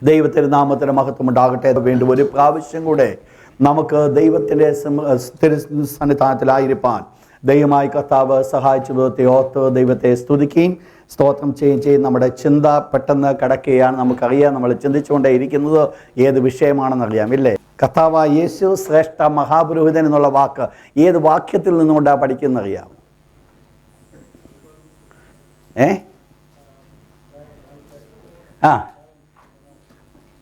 ദൈവത്തിൻ്റെ നാമത്തിന് മഹത്വം ഉണ്ടാകട്ടെ. വീണ്ടും ഒരു പ്രാവശ്യം കൂടെ നമുക്ക് ദൈവത്തിൻ്റെ സന്നിധാനത്തിലായിരിക്കാൻ ദൈവമായി കർത്താവ് സഹായിച്ച വിധത്തെ ഓർത്ത് ദൈവത്തെ സ്തുതിക്കുകയും സ്തോത്രം ചെയ്യുകയും നമ്മുടെ ചിന്ത പെട്ടെന്ന് കിടക്കുകയാണ്. നമുക്കറിയാം, നമ്മൾ ചിന്തിച്ചുകൊണ്ടേ ഇരിക്കുന്നത് ഏത് വിഷയമാണെന്നറിയാം, ഇല്ലേ? കർത്താവായ യേശു ശ്രേഷ്ഠ മഹാപുരോഹിതൻ എന്നുള്ള വാക്ക് ഏത് വാക്യത്തിൽ നിന്നുകൊണ്ടാണ് പഠിക്കുന്നറിയാം?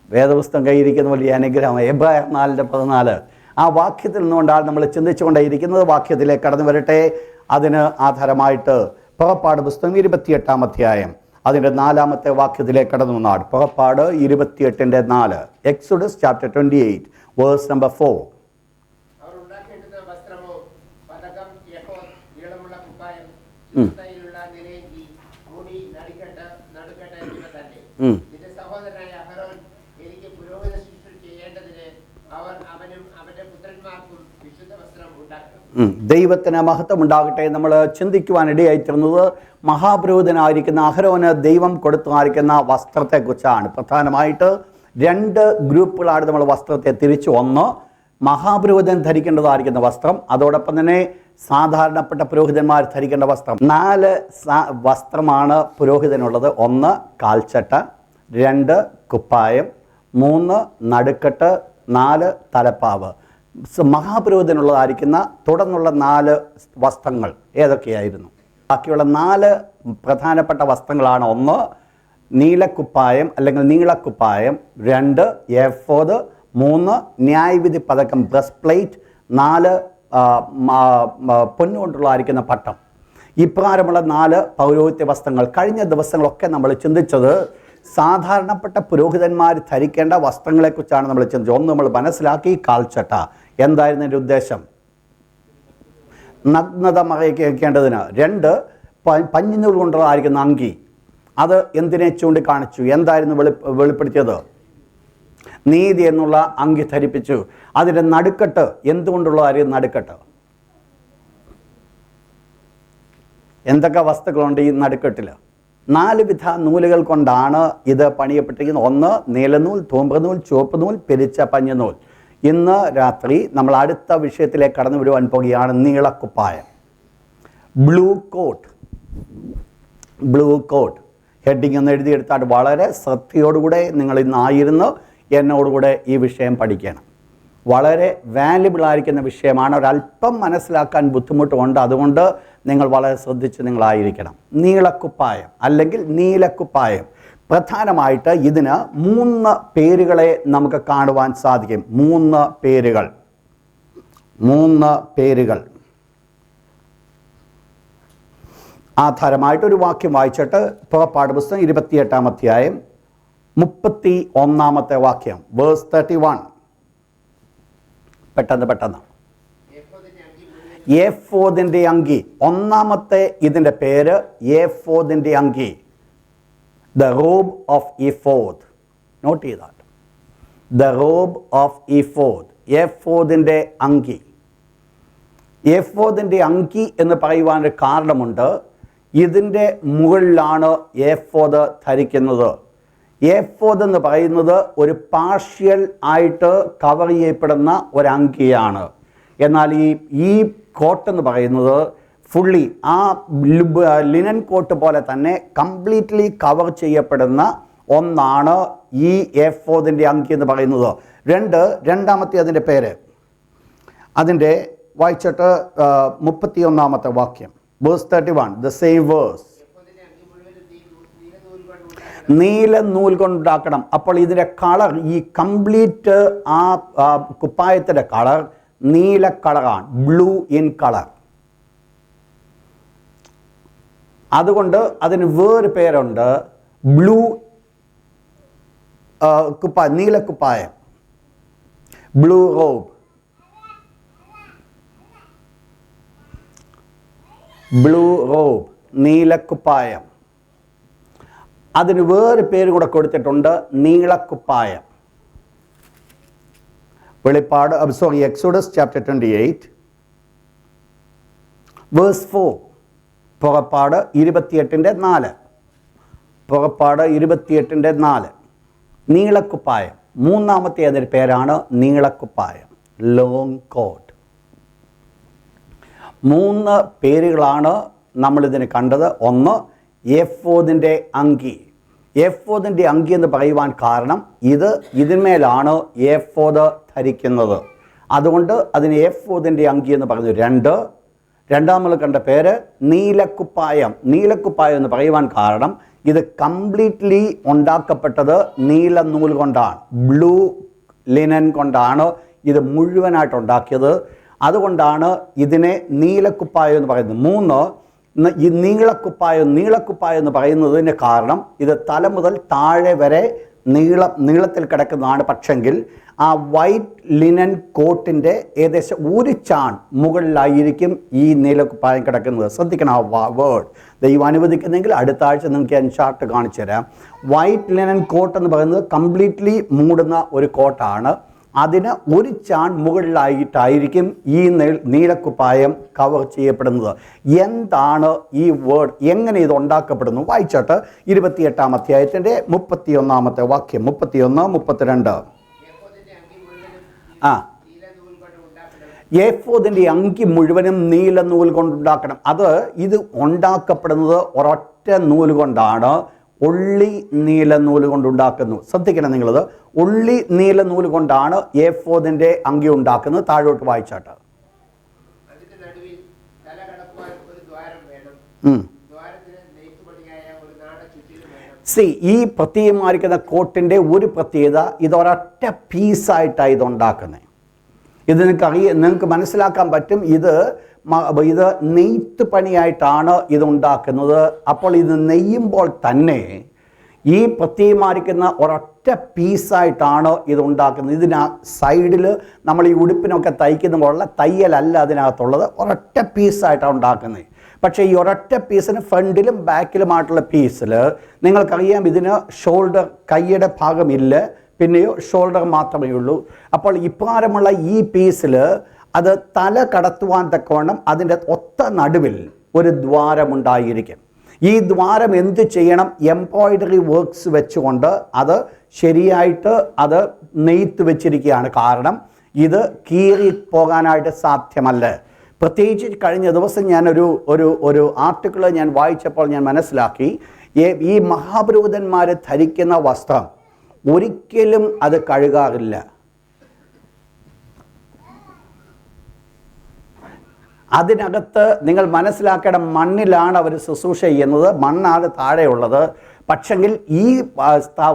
വേദപുസ്തകം കയ്യിരിക്കുന്ന വലിയ അനുഗ്രഹം. എബ്രായർ 4:14 ആ വാക്യത്തിൽ നിന്നുകൊണ്ടാണ് നമ്മൾ ചിന്തിച്ചുകൊണ്ടേയിരിക്കുന്നത്. വാക്യത്തിലേക്ക് കടന്നു വരട്ടെ. അതിന് ആധാരമായിട്ട് പുറപ്പാട് പുസ്തകം 28-ാം അധ്യായം അതിൻ്റെ 4-ാമത്തെ വാക്യത്തിലേക്ക് കടന്നു വന്നാണ്. പുറപ്പാട് 28:4. Exodus chapter 28 verse number 4. ദൈവത്തിന് മഹത്വം ഉണ്ടാകട്ടെ. നമ്മൾ ചിന്തിക്കുവാനിടയായിത്തീർന്നത് മഹാപുരോഹിതനായിരിക്കുന്ന അഹരോന് ദൈവം കൊടുത്തായിരിക്കുന്ന വസ്ത്രത്തെക്കുറിച്ചാണ്. പ്രധാനമായിട്ട് 2 ഗ്രൂപ്പുകളാണ് നമ്മൾ വസ്ത്രത്തെ തിരിച്ചു. ഒന്ന്, മഹാപുരോഹിതൻ ധരിക്കേണ്ടതായിരിക്കുന്ന വസ്ത്രം, അതോടൊപ്പം തന്നെ സാധാരണപ്പെട്ട പുരോഹിതന്മാർ ധരിക്കേണ്ട വസ്ത്രം. 4 വസ്ത്രമാണ് പുരോഹിതനുള്ളത്. 1 കാൽച്ചട്ട, 2 കുപ്പായം, 3 നടുക്കെട്ട്, 4 തലപ്പാവ്. മഹാപുരോഹിതനുള്ളതായിരിക്കുന്ന തുടർന്നുള്ള 4 വസ്ത്രങ്ങൾ ഏതൊക്കെയായിരുന്നു? ബാക്കിയുള്ള 4 പ്രധാനപ്പെട്ട വസ്ത്രങ്ങളാണ്. 1 നീലക്കുപ്പായം അല്ലെങ്കിൽ നീളക്കുപ്പായം, 2 എഫോദ്, 3 ന്യായവിധി പതക്കം ബ്രസ്റ്റ് പ്ലേറ്റ്, 4 പൊന്നുകൊണ്ടുള്ളതായിരിക്കുന്ന പട്ടം. ഇപ്രകാരമുള്ള 4 പൗരോഹിത്യ വസ്ത്രങ്ങൾ. കഴിഞ്ഞ ദിവസങ്ങളൊക്കെ നമ്മൾ ചിന്തിച്ചത് സാധാരണപ്പെട്ട പുരോഹിതന്മാർ ധരിക്കേണ്ട വസ്ത്രങ്ങളെക്കുറിച്ചാണ് നമ്മൾ ചിന്തിച്ചത്. 1 നമ്മൾ മനസ്സിലാക്കി കാൽച്ചട്ട. എന്തായിരുന്നു എൻ്റെ ഉദ്ദേശം? നഗ്നത മറയ്ക്കേണ്ടതിന്. 2 പഞ്ഞിനൂൽ കൊണ്ടുള്ളതായിരിക്കുന്ന അങ്കി. അത് എന്തിനെ ചൂണ്ടിക്കാണിച്ചു? എന്തായിരുന്നു വെളിപ്പെടുത്തിയത്? നീതി എന്നുള്ള അങ്കി ധരിപ്പിച്ചു. അതിൻ്റെ നടുക്കെട്ട് എന്തുകൊണ്ടുള്ളതായിരുന്നു? നടുക്കെട്ട് എന്തൊക്കെ വസ്തുക്കളുണ്ട് ഈ നടുക്കെട്ടിൽ? 4 വിധ നൂലുകൾ കൊണ്ടാണ് ഇത് പണിയപ്പെട്ടിരിക്കുന്നത്. 1 നീലനൂൽ, തൂമ്പ്രനൂൽ, ചുവപ്പ് നൂൽ, പിരിച്ച പഞ്ഞനൂൽ. ഇന്ന് രാത്രി നമ്മൾ അടുത്ത വിഷയത്തിലേക്ക് കടന്നു വരുവാൻ പോകുകയാണ്. നീളക്കുപ്പായം, blue coat. Blue coat heading എന്ന് എഴുതിയെടുത്താൽ വളരെ ശ്രദ്ധയോടുകൂടെ നിങ്ങൾ ഇന്നായിരുന്നു എന്നോടുകൂടെ ഈ വിഷയം പഠിക്കണം. വളരെ വാല്യുബിൾ ആയിരിക്കുന്ന വിഷയമാണ്. ഒരല്പം മനസ്സിലാക്കാൻ ബുദ്ധിമുട്ടുമുണ്ട്. അതുകൊണ്ട് നിങ്ങൾ വളരെ ശ്രദ്ധിച്ച് നിങ്ങളായിരിക്കണം. നീളക്കുപ്പായം അല്ലെങ്കിൽ നീലക്കുപ്പായം. പ്രധാനമായിട്ട് ഇതിന് 3 പേരുകളെ നമുക്ക് കാണുവാൻ സാധിക്കും. 3 പേരുകൾ. ആധാരമായിട്ടൊരു വാക്യം വായിച്ചിട്ട് പുറപ്പാട് പുസ്തകം 28-ാം അധ്യായം 31-ാമത്തെ വാക്യം വേഴ്സ് 31. പെട്ടെന്ന് ഏഫോദിൻ്റെ അങ്കി. 1-ാമത്തെ ഇതിൻ്റെ പേര് ഏഫോദിൻ്റെ അങ്കി. The robe of ephod. Note ചെയ്താൽ the robe of ephod. ഏഫോദിൻ്റെ അങ്കി. ഏഫോദിൻ്റെ അങ്കി എന്ന് പറയുവാനൊരു കാരണമുണ്ട്. ഇതിൻ്റെ മുകളിലാണ് ഏഫോദ് ധരിക്കുന്നത്. ഏഫോദ് എന്ന് പറയുന്നത് ഒരു പാർഷ്യൽ ആയിട്ട് കവർ ചെയ്യപ്പെടുന്ന ഒരങ്കിയാണ്. എന്നാൽ ഈ കോട്ട് എന്ന് പറയുന്നത് ഫുള്ളി ആ ലിനൻ കോട്ട് പോലെ തന്നെ കംപ്ലീറ്റ്ലി കവർ ചെയ്യപ്പെടുന്ന ഒന്നാണ് ഈ ഏഫോദിൻ്റെ അങ്കി എന്ന് പറയുന്നത്. 2-ാമത്തെ അതിൻ്റെ പേര്. അതിൻ്റെ വായിച്ചിട്ട് 31-ാമത്തെ വാക്യം വേഴ്സ് 31. The same verse. നീല നൂൽ കൊണ്ടുണ്ടാക്കണം. അപ്പോൾ ഇതിൻ്റെ കളർ, ഈ കംപ്ലീറ്റ് ആ കുപ്പായത്തിൻ്റെ കളർ നീല കളറാണ്, ബ്ലൂ ഇൻ കളർ. അതുകൊണ്ട് അതിന് വേറെ പേരുണ്ട്, ബ്ലൂ കുപ്പായം, നീലക്കുപ്പായം, ബ്ലൂ റോബ്. ബ്ലൂ റോബ്, നീലക്കുപ്പായം. അതിന് വേറെ പേര് കൂടെ കൊടുത്തിട്ടുണ്ട്, നീളക്കുപ്പായം. Exodus chapter 28 verse 4. പുറപ്പാട് 28-4. പുറപ്പാട് 28-4. നീളക്കുപ്പായം. മൂന്നാമത്തെ അതിൻ്റെ പേരാണ് നീളക്കുപ്പായം, ലോങ് കോട്ട്. 3 പേരുകളാണ് നമ്മളിതിന് കണ്ടത്. ഒന്ന്, എഫോദിൻ്റെ അങ്കി. എഫോദിൻ്റെ അങ്കി എന്ന് പറയുവാൻ കാരണം ഇതിന്മേലാണ് എഫോദ് ധരിക്കുന്നത്, അതുകൊണ്ട് അതിന് എഫോദിൻ്റെ അങ്കി എന്ന് പറഞ്ഞു. രണ്ടാമത് കണ്ട പേര് നീലക്കുപ്പായം. നീലക്കുപ്പായം എന്ന് പറയുവാൻ കാരണം ഇത് കംപ്ലീറ്റ്ലി ഉണ്ടാക്കപ്പെട്ടത് നീല നൂൽ കൊണ്ടാണ്, ബ്ലൂ ലിനൻ കൊണ്ടാണ് ഇത് മുഴുവനായിട്ട് ഉണ്ടാക്കിയത്. അതുകൊണ്ടാണ് ഇതിനെ നീലക്കുപ്പായം എന്ന് പറയുന്നത്. 3, ഈ നീളക്കുപ്പായം എന്ന് പറയുന്നതിന് കാരണം ഇത് തല മുതൽ താഴെ വരെ നീളത്തിൽ കിടക്കുന്നതാണ്. പക്ഷെങ്കിൽ ആ വൈറ്റ് ലിനൻ കോട്ടിൻ്റെ ഏകദേശം 1 ചാൺ മുകളിലായിരിക്കും ഈ നീലക്കുപ്പായം കിടക്കുന്നത്. ശ്രദ്ധിക്കണം ആ വേർഡ്. ദൈവം അനുവദിക്കുന്നെങ്കിൽ അടുത്ത ആഴ്ച നിങ്ങൾക്ക് ഞാൻ ചാർട്ട് കാണിച്ചു തരാം. വൈറ്റ് ലിനൻ കോട്ട് എന്ന് പറയുന്നത് കംപ്ലീറ്റ്ലി മൂടുന്ന ഒരു കോട്ടാണ്. അതിന് 1 ചാൺ മുകളിലായിട്ടായിരിക്കും ഈ നീലക്കുപ്പായം കവർ ചെയ്യപ്പെടുന്നത്. എന്താണ് ഈ വേർഡ്, എങ്ങനെ ഇത് ഉണ്ടാക്കപ്പെടുന്നു? വായിച്ചോട്ട് 28-ാം അധ്യായത്തിൻ്റെ 31-ാമത്തെ വാക്യം, 31, 32. എഫോദിൻ്റെ അങ്കി മുഴുവനും നീല നൂൽ കൊണ്ടുണ്ടാക്കണം. ഇത് ഉണ്ടാക്കപ്പെടുന്നത് ഒരൊറ്റ നൂൽ കൊണ്ടാണ്, ഉള്ളി നീല നൂല് കൊണ്ടുണ്ടാക്കുന്നു. ശ്രദ്ധിക്കണം നിങ്ങളത്, ഉള്ളി നീല നൂല് കൊണ്ടാണ് എഫോദിൻ്റെ അങ്കി ഉണ്ടാക്കുന്നത്. താഴോട്ട് വായിച്ചാട്ട്. ഈ പ്രത്യേകമായിരിക്കുന്ന കോട്ടിൻ്റെ ഒരു പ്രത്യേകത, ഇതൊരൊറ്റ പീസായിട്ടാണ് ഇതുണ്ടാക്കുന്നത്. ഇത് നിങ്ങൾക്ക് മനസ്സിലാക്കാൻ പറ്റും. ഇത് നെയ്ത്ത് പണിയായിട്ടാണ് ഇതുണ്ടാക്കുന്നത്. അപ്പോൾ ഇത് നെയ്യുമ്പോൾ തന്നെ ഈ പ്രത്യേകമായിരിക്കുന്ന ഒരൊറ്റ പീസായിട്ടാണ് ഇത് ഉണ്ടാക്കുന്നത്. ഇതിന് സൈഡിൽ നമ്മൾ ഈ ഉടുപ്പിനൊക്കെ തയ്ക്കുന്ന പോലുള്ള തയ്യലല്ല അതിനകത്തുള്ളത്, ഒരൊറ്റ പീസായിട്ടാണ് ഉണ്ടാക്കുന്നത്. പക്ഷേ ഈ ഒരൊറ്റ പീസിന് ഫ്രണ്ടിലും ബാക്കിലുമായിട്ടുള്ള പീസിൽ നിങ്ങൾക്കറിയാം ഇതിന് ഷോൾഡർ, കൈയുടെ ഭാഗമില്ല, പിന്നെയോ ഷോൾഡർ മാത്രമേ ഉള്ളൂ. അപ്പോൾ ഇപ്രകാരമുള്ള ഈ പീസിൽ അത് തല കടത്തുവാൻ തക്കവണ്ണം അതിൻ്റെ ഒത്ത നടുവിൽ ഒരു ദ്വാരമുണ്ടായിരിക്കും. ഈ ദ്വാരം എന്ത് ചെയ്യണം? എംബ്രോയിഡറി വർക്ക്സ് വെച്ചുകൊണ്ട് അത് ശരിയായിട്ട് അത് നെയ്ത്ത് വെച്ചിരിക്കുകയാണ്. കാരണം ഇത് കീറി പോകാനായിട്ട് സാധ്യമല്ല. പ്രത്യേകിച്ച് കഴിഞ്ഞ ദിവസം ഒരു ആർട്ടിക്കിൾ ഞാൻ വായിച്ചപ്പോൾ ഞാൻ മനസ്സിലാക്കി, ഈ മഹാപുരോഹിതന്മാർ ധരിക്കുന്ന വസ്ത്രം ഒരിക്കലും അത് കഴുകാറില്ല. അതിനകത്ത് നിങ്ങൾ മനസ്സിലാക്കേണ്ട, മണ്ണിലാണ് അവർ ശുശ്രൂഷ ചെയ്യുന്നത്, മണ്ണാണ് താഴെയുള്ളത്. പക്ഷെങ്കിൽ ഈ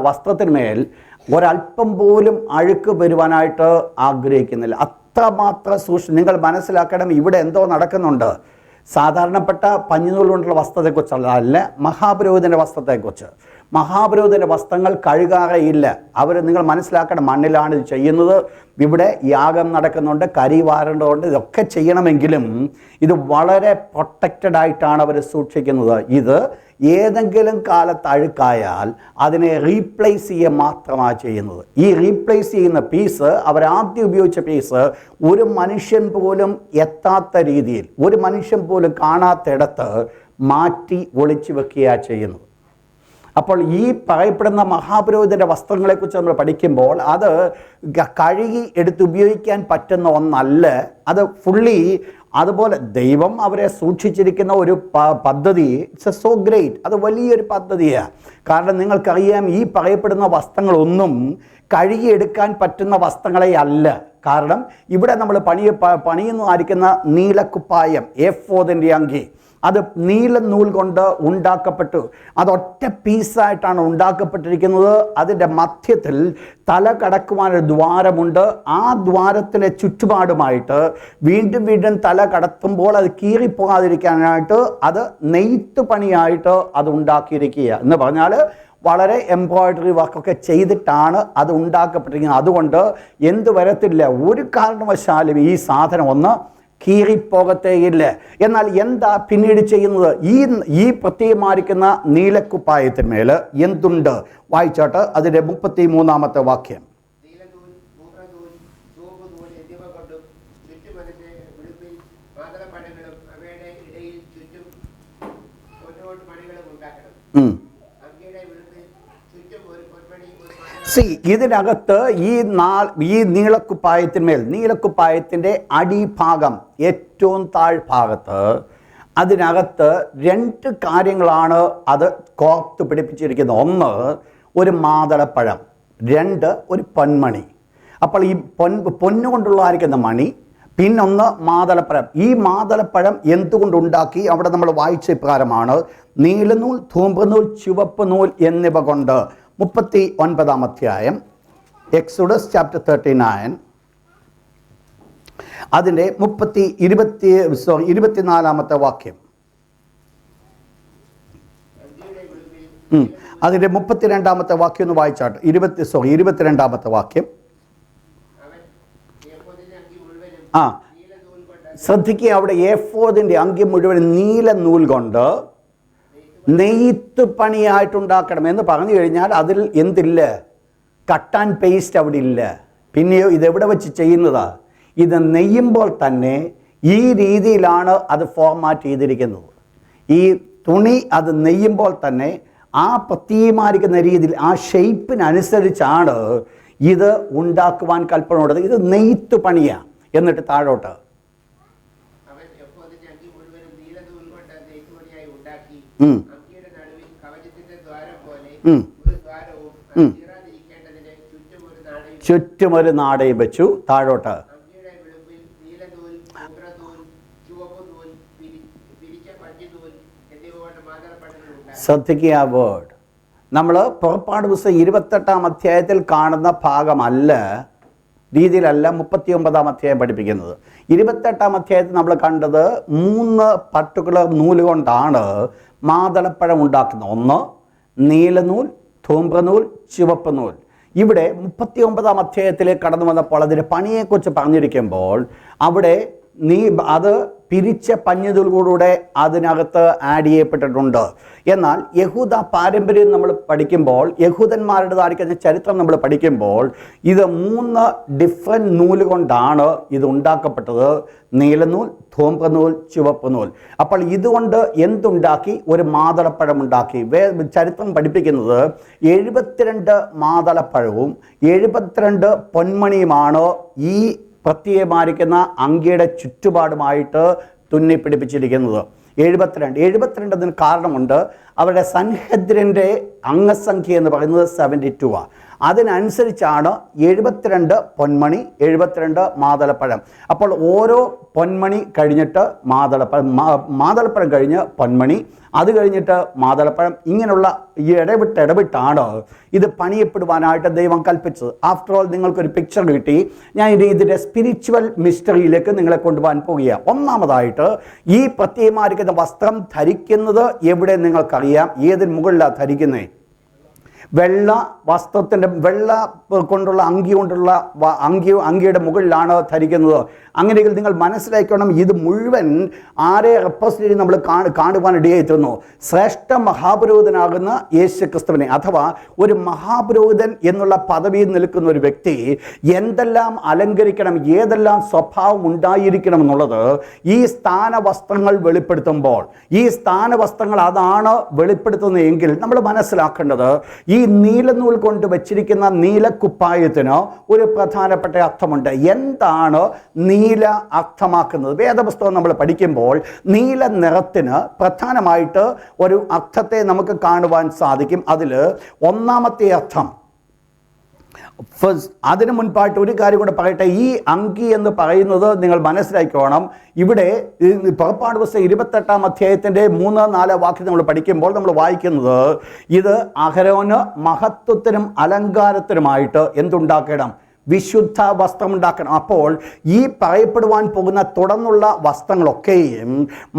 വസ്ത്രത്തിന്മേൽ ഒരല്പം പോലും അഴുക്ക് വരുവാനായിട്ട് ആഗ്രഹിക്കുന്നില്ല. അത്രമാത്രം നിങ്ങൾ മനസ്സിലാക്കണം, ഇവിടെ എന്തോ നടക്കുന്നുണ്ട്. സാധാരണപ്പെട്ട പഞ്ഞിനൂൽ കൊണ്ടുള്ള വസ്ത്രത്തെക്കുറിച്ചല്ല, അല്ല, മഹാപുരോഹിതൻ്റെ വസ്ത്രത്തെക്കുറിച്ച്. മഹാപുരോഹിതൻ്റെ വസ്ത്രങ്ങൾ കഴുകാറേയില്ല. നിങ്ങൾ മനസ്സിലാക്കണം, മണ്ണിലാണ് ഇത് ചെയ്യുന്നത്. ഇവിടെ യാഗം നടക്കുന്നുണ്ട്, കരി വാരേണ്ടതുണ്ട്, ഇതൊക്കെ ചെയ്യണമെങ്കിലും ഇത് വളരെ പ്രൊട്ടക്റ്റഡ് ആയിട്ടാണ് അവർ സൂക്ഷിക്കുന്നത്. ഇത് ഏതെങ്കിലും കാലത്ത് അഴുക്കായാൽ അതിനെ റീപ്ലേസ് ചെയ്യുക മാത്രമാണ് ചെയ്യുന്നത്. ഈ റീപ്ലേസ് ചെയ്യുന്ന പീസ്, അവരാദ്യം ഉപയോഗിച്ച പീസ് ഒരു മനുഷ്യൻ പോലും എത്താത്ത രീതിയിൽ, ഒരു മനുഷ്യൻ പോലും കാണാത്തിടത്ത് മാറ്റി ഒളിച്ചു വെക്കുകയാണ് ചെയ്യുന്നത്. അപ്പോൾ ഈ പറയപ്പെടുന്ന മഹാപുരോഹിതൻ്റെ വസ്ത്രങ്ങളെക്കുറിച്ച് നമ്മൾ പഠിക്കുമ്പോൾ അത് കഴുകി എടുത്ത് ഉപയോഗിക്കാൻ പറ്റുന്ന ഒന്നല്ല. അത് ഫുള്ളി അതുപോലെ ദൈവം അവരെ സൂക്ഷിച്ചിരിക്കുന്ന ഒരു പദ്ധതി. It's so great. അത് വലിയൊരു പദ്ധതിയാണ്. കാരണം നിങ്ങൾക്കറിയാം, ഈ പറയപ്പെടുന്ന വസ്ത്രങ്ങളൊന്നും കഴുകിയെടുക്കാൻ പറ്റുന്ന വസ്ത്രങ്ങളെ അല്ല. കാരണം ഇവിടെ നമ്മൾ പണിയുന്നതായിരിക്കുന്ന നീലക്കുപ്പായം, എഫോദിൻ്റെ അങ്കി, അത് നീല നൂൽ കൊണ്ട് ഉണ്ടാക്കപ്പെട്ടു. അതൊറ്റ പീസായിട്ടാണ് ഉണ്ടാക്കപ്പെട്ടിരിക്കുന്നത്. അതിൻ്റെ മധ്യത്തിൽ തല കടക്കുവാനൊരു ദ്വാരമുണ്ട്. ആ ദ്വാരത്തിലെ ചുറ്റുപാടുമായിട്ട് വീണ്ടും വീണ്ടും തല കടത്തുമ്പോൾ അത് കീറിപ്പോകാതിരിക്കാനായിട്ട് അത് നെയ്ത്ത് പണിയായിട്ട് അത് ഉണ്ടാക്കിയിരിക്കുക എന്ന് പറഞ്ഞാൽ വളരെ എംബ്രോയിഡറി വർക്കൊക്കെ ചെയ്തിട്ടാണ് അത് ഉണ്ടാക്കപ്പെട്ടിരിക്കുന്നത്. അതുകൊണ്ട് എന്ത് വരത്തില്ല, ഒരു കാരണവശാലും ഈ സാധനം ഒന്ന് കീറിപ്പോകത്തേയില്ല. എന്നാൽ എന്താ പിന്നീട് ചെയ്യുന്നത്? ഈ പ്രത്യേകമായിരിക്കുന്ന നീലക്കുപ്പായത്തിന്മേൽ എന്തുണ്ട്? വായിച്ചോട്ട് അതിൻ്റെ 33-ാമത്തെ വാക്യം. ഇതിനകത്ത് ഈ നീലക്കുപ്പായത്തിൻ്റെ അടിഭാഗം ഏറ്റവും താഴ്ഭാഗത്ത് അതിനകത്ത് 2 കാര്യങ്ങളാണ് അത് കോർത്ത് പിടിപ്പിച്ചിരിക്കുന്നത്. 1 ഒരു മാതളപ്പഴം, 2 ഒരു പൊന്മണി. അപ്പോൾ ഈ പൊന്നുകൊണ്ടുള്ളതായിരിക്കുന്ന മണി, പിന്നൊന്ന് മാതളപ്പഴം. ഈ മാതളപ്പഴം എന്തുകൊണ്ടുണ്ടാക്കി? അവിടെ നമ്മൾ വായിച്ച ഇപ്രകാരമാണ്: നീലനൂൽ, ധൂമ്രനൂൽ, ചുവപ്പ് നൂൽ എന്നിവ കൊണ്ട്. 39-ാം അധ്യായം, എക്സോഡസ് ചാപ്റ്റർ 39, അതിൻ്റെ 24-ാമത്തെ വാക്യം. അതിൻ്റെ 32-ാമത്തെ വാക്യം ഒന്ന് വായിച്ചാട്ട്. 22-ാമത്തെ വാക്യം. ശ്രദ്ധിക്കുക, അവിടെ ഏഫോദിൻ്റെ അങ്കി മുഴുവൻ നീല നൂൽ കൊണ്ട് നെയ്ത്ത് പണിയായിട്ടുണ്ടാക്കണം എന്ന് പറഞ്ഞു കഴിഞ്ഞാൽ അതിൽ എന്തില്ല? കട്ട് ആൻഡ് പേസ്റ്റ് അവിടെ ഇല്ല. പിന്നെയോ ഇതെവിടെ വെച്ച് ചെയ്യുന്നതാ? ഇത് നെയ്യുമ്പോൾ തന്നെ ഈ രീതിയിലാണ് അത് ഫോർമാറ്റ് ചെയ്തിരിക്കുന്നത്. ഈ തുണി അത് നെയ്യുമ്പോൾ തന്നെ ആ പ്രത്യേകമായിരിക്കുന്ന രീതിയിൽ ആ ഷെയ്പ്പിനനുസരിച്ചാണ് ഇത് ഉണ്ടാക്കുവാൻ കൽപ്പന കൊടുത്തത്. ഇത് നെയ്ത്ത് പണിയാണ്. എന്നിട്ട് താഴോട്ട് ചുറ്റുമൊരു നാടയും വെച്ചു. താഴോട്ട് ശ്രദ്ധിക്കുക, വേർഡ് നമ്മൾ പുറപ്പാട് പുസ്തകം 28-ാം അധ്യായത്തിൽ കാണുന്ന ഭാഗമല്ല, രീതിയിലല്ല 39-ാം അധ്യായം പഠിപ്പിക്കുന്നത്. 28-ാം അധ്യായത്തിൽ നമ്മൾ കണ്ടത് 3 പർട്ടിക്കുലർ നൂല് കൊണ്ടാണ് മാതളപ്പഴം ഉണ്ടാക്കുന്നത്. 1 നീലനൂൽ, ധൂമ്രനൂൽ, ചുവപ്പ് നൂൽ. ഇവിടെ 39-ാം അധ്യായത്തിലേക്ക് കടന്നു വന്നപ്പോൾ അതിൻ്റെ പണിയെക്കുറിച്ച് പറഞ്ഞിരിക്കുമ്പോൾ അവിടെ അത് പിരിച്ച പഞ്ഞിനൂലിലൂടെ അതിനകത്ത് ആഡ് ചെയ്യപ്പെട്ടിട്ടുണ്ട്. എന്നാൽ യഹൂദ പാരമ്പര്യം നമ്മൾ പഠിക്കുമ്പോൾ, യഹൂദന്മാരുടേതായിരിക്കുന്ന ചരിത്രം നമ്മൾ പഠിക്കുമ്പോൾ ഇത് 3 ഡിഫറെൻറ്റ് നൂല് കൊണ്ടാണ് ഇത് ഉണ്ടാക്കപ്പെട്ടത്: നീലനൂൽ, ധൂമ്രനൂൽ, ചുവപ്പ് നൂൽ. അപ്പോൾ ഇതുകൊണ്ട് എന്തുണ്ടാക്കി? ഒരു മാതളപ്പഴം ഉണ്ടാക്കി. ചരിത്രം പഠിപ്പിക്കുന്നത് 72 മാതളപ്പഴവും 72 പൊന്മണിയുമാണ് ഈ പ്രത്യേകമായിരിക്കുന്ന അങ്കിയുടെ ചുറ്റുപാടുമായിട്ട് തുന്നിപ്പിടിപ്പിച്ചിരിക്കുന്നത്. 72 കാരണമുണ്ട്. അവരുടെ സൻഹദ്രിൻ്റെ അംഗസംഖ്യ എന്ന് പറയുന്നത് 72 അതിനനുസരിച്ചാണ് 72 പൊന്മണി, 72 മാതളപ്പഴം. അപ്പോൾ ഓരോ പൊന്മണി കഴിഞ്ഞിട്ട് മാതളപ്പഴം കഴിഞ്ഞ് പൊന്മണി, അത് കഴിഞ്ഞിട്ട് മാതളപ്പഴം, ഇങ്ങനെയുള്ള ഇടവിട്ടാണ് ഇത് പണിയപ്പെടുവാനായിട്ട് ദൈവം കൽപ്പിച്ചത്. ആഫ്റ്റർ ഓൾ നിങ്ങൾക്കൊരു പിക്ചർ കിട്ടി. ഞാൻ ഇതിൻ്റെ സ്പിരിച്വൽ മിസ്റ്ററിയിലേക്ക് നിങ്ങളെ കൊണ്ടുപോകാൻ പോകുകയാണ്. ഒന്നാമതായിട്ട് ഈ പ്രത്യേകമായിരിക്കുന്ന വസ്ത്രം ധരിക്കുന്നത് എവിടെ നിങ്ങൾക്കറിയാം? ഏതിന് മുകളിലാണ് ധരിക്കുന്നത്? വെള്ള വസ്ത്രത്തിൻ്റെ വെള്ള കൊണ്ടുള്ള അങ്കിയുടെ മുകളിലാണ് ധരിക്കുന്നത്. അങ്ങനെയെങ്കിൽ നിങ്ങൾ മനസ്സിലാക്കണം, ഇത് മുഴുവൻ ആരെ റെപ്രസെൻ്റ് നമ്മൾ കാണുവാനിടയായിത്തീർന്നു? ശ്രേഷ്ഠ മഹാപുരോഹിതനാകുന്ന യേശു ക്രിസ്തുവിനെ, അഥവാ ഒരു മഹാപുരോഹിതൻ എന്നുള്ള പദവിയിൽ നിൽക്കുന്ന ഒരു വ്യക്തി എന്തെല്ലാം അലങ്കരിക്കണം, ഏതെല്ലാം സ്വഭാവം ഉണ്ടായിരിക്കണം എന്നുള്ളത് ഈ സ്ഥാനവസ്ത്രങ്ങൾ വെളിപ്പെടുത്തുമ്പോൾ, ഈ സ്ഥാനവസ്ത്രങ്ങൾ അതാണ് വെളിപ്പെടുത്തുന്നതെങ്കിൽ നമ്മൾ മനസ്സിലാക്കേണ്ടത് ഈ നീലനൂൽ കൊണ്ട് വെച്ചിരിക്കുന്ന നീലക്കുപ്പായത്തിന് ഒരു പ്രധാനപ്പെട്ട അർത്ഥമുണ്ട്. എന്താണ് നീല അർത്ഥമാക്കുന്നത്? വേദപുസ്തകം നമ്മൾ പഠിക്കുമ്പോൾ നീല നിറത്തിന് പ്രധാനമായിട്ട് ഒരു അർത്ഥത്തെ നമുക്ക് കാണുവാൻ സാധിക്കും. അതിൽ ഒന്നാമത്തെ അർത്ഥം, അതിനു മുൻപായിട്ട് ഒരു കാര്യം കൂടെ പറയട്ടെ. ഈ അങ്കി എന്ന് പറയുന്നത് നിങ്ങൾ മനസ്സിലാക്കണം. ഇവിടെ പുറപ്പാട് പുസ്തകം 28-ാം അധ്യായത്തിൻ്റെ 3-4 വാക്യം നമ്മൾ പഠിക്കുമ്പോൾ നമ്മൾ വായിക്കുന്നത്, ഇത് അഹരോന് മഹത്വത്തിനും അലങ്കാരത്തിനുമായിട്ട് എന്തുണ്ടാക്കണം? വിശുദ്ധ വസ്ത്രമുണ്ടാക്കണം. അപ്പോൾ ഈ പറയപ്പെടുവാൻ പോകുന്ന തുടർന്നുള്ള വസ്ത്രങ്ങളൊക്കെയും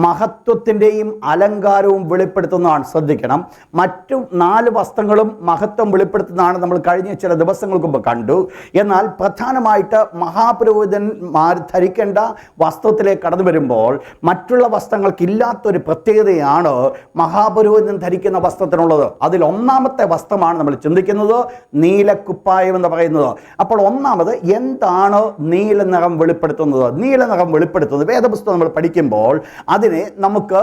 മഹത്വത്തിൻ്റെയും അലങ്കാരവും വെളിപ്പെടുത്തുന്നതാണ്. ശ്രദ്ധിക്കണം, മറ്റു 4 വസ്ത്രങ്ങളും മഹത്വം വെളിപ്പെടുത്തുന്നതാണ് നമ്മൾ കഴിഞ്ഞ ചില ദിവസങ്ങൾക്ക് മുമ്പ് കണ്ടു. എന്നാൽ പ്രധാനമായിട്ട് മഹാപുരോഹിതന്മാർ ധരിക്കേണ്ട വസ്ത്രത്തിലേക്ക് കടന്നു വരുമ്പോൾ മറ്റുള്ള വസ്ത്രങ്ങൾക്കില്ലാത്തൊരു പ്രത്യേകതയാണ് മഹാപുരോഹിതൻ ധരിക്കുന്ന വസ്ത്രത്തിനുള്ളത്. അതിൽ ഒന്നാമത്തെ വസ്ത്രമാണ് നമ്മൾ ചിന്തിക്കുന്നത് നീലക്കുപ്പായം എന്ന് പറയുന്നത്. അപ്പോൾ ഒന്നാമത് എന്താണ് നീല നിറം വെളിപ്പെടുത്തുന്നത്? നീല നിറം വെളിപ്പെടുത്തുന്നത് വേദപുസ്തകം നമ്മൾ പഠിക്കുമ്പോൾ അതിനെ നമുക്ക്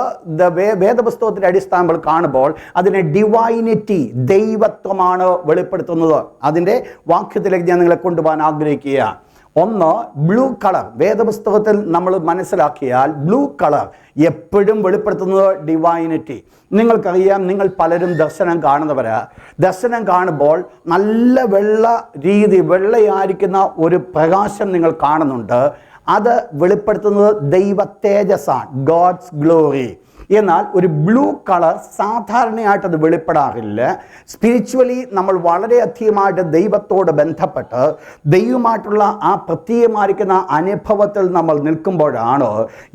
വേദപുസ്തകത്തിൻ്റെ അടിസ്ഥാനങ്ങൾ കാണുമ്പോൾ അതിനെ ഡിവൈനിറ്റി, ദൈവത്വമാണ് വെളിപ്പെടുത്തുന്നത്. അതിൻ്റെ വാക്യത്തിലേക്ക് ഞാൻ നിങ്ങളെ കൊണ്ടുപോകാൻ ആഗ്രഹിക്കുക. ഒന്ന്, ബ്ലൂ കളർ. വേദപുസ്തകത്തിൽ നമ്മൾ മനസ്സിലാക്കിയാൽ ബ്ലൂ കളർ എപ്പോഴും വെളിപ്പെടുത്തുന്നത് ഡിവൈനിറ്റി. നിങ്ങൾക്കറിയാം, നിങ്ങൾ പലരും ദർശനം കാണുന്നവരാ. ദർശനം കാണുമ്പോൾ നല്ല വെള്ളയായിരിക്കുന്ന ഒരു പ്രകാശം നിങ്ങൾ കാണുന്നുണ്ട്. അത് വെളിപ്പെടുത്തുന്നത് ദൈവ തേജസ്സാണ്, ഗോഡ്സ് ഗ്ലോറി. എന്നാൽ ഒരു ബ്ലൂ കളർ സാധാരണയായിട്ട് അത് വെളിപ്പെടാറില്ല. സ്പിരിച്വലി നമ്മൾ വളരെയധികമായിട്ട് ദൈവത്തോട് ബന്ധപ്പെട്ട് ദൈവമായിട്ടുള്ള ആ പ്രത്യേകമായിരിക്കുന്ന അനുഭവത്തിൽ നമ്മൾ നിൽക്കുമ്പോഴാണ്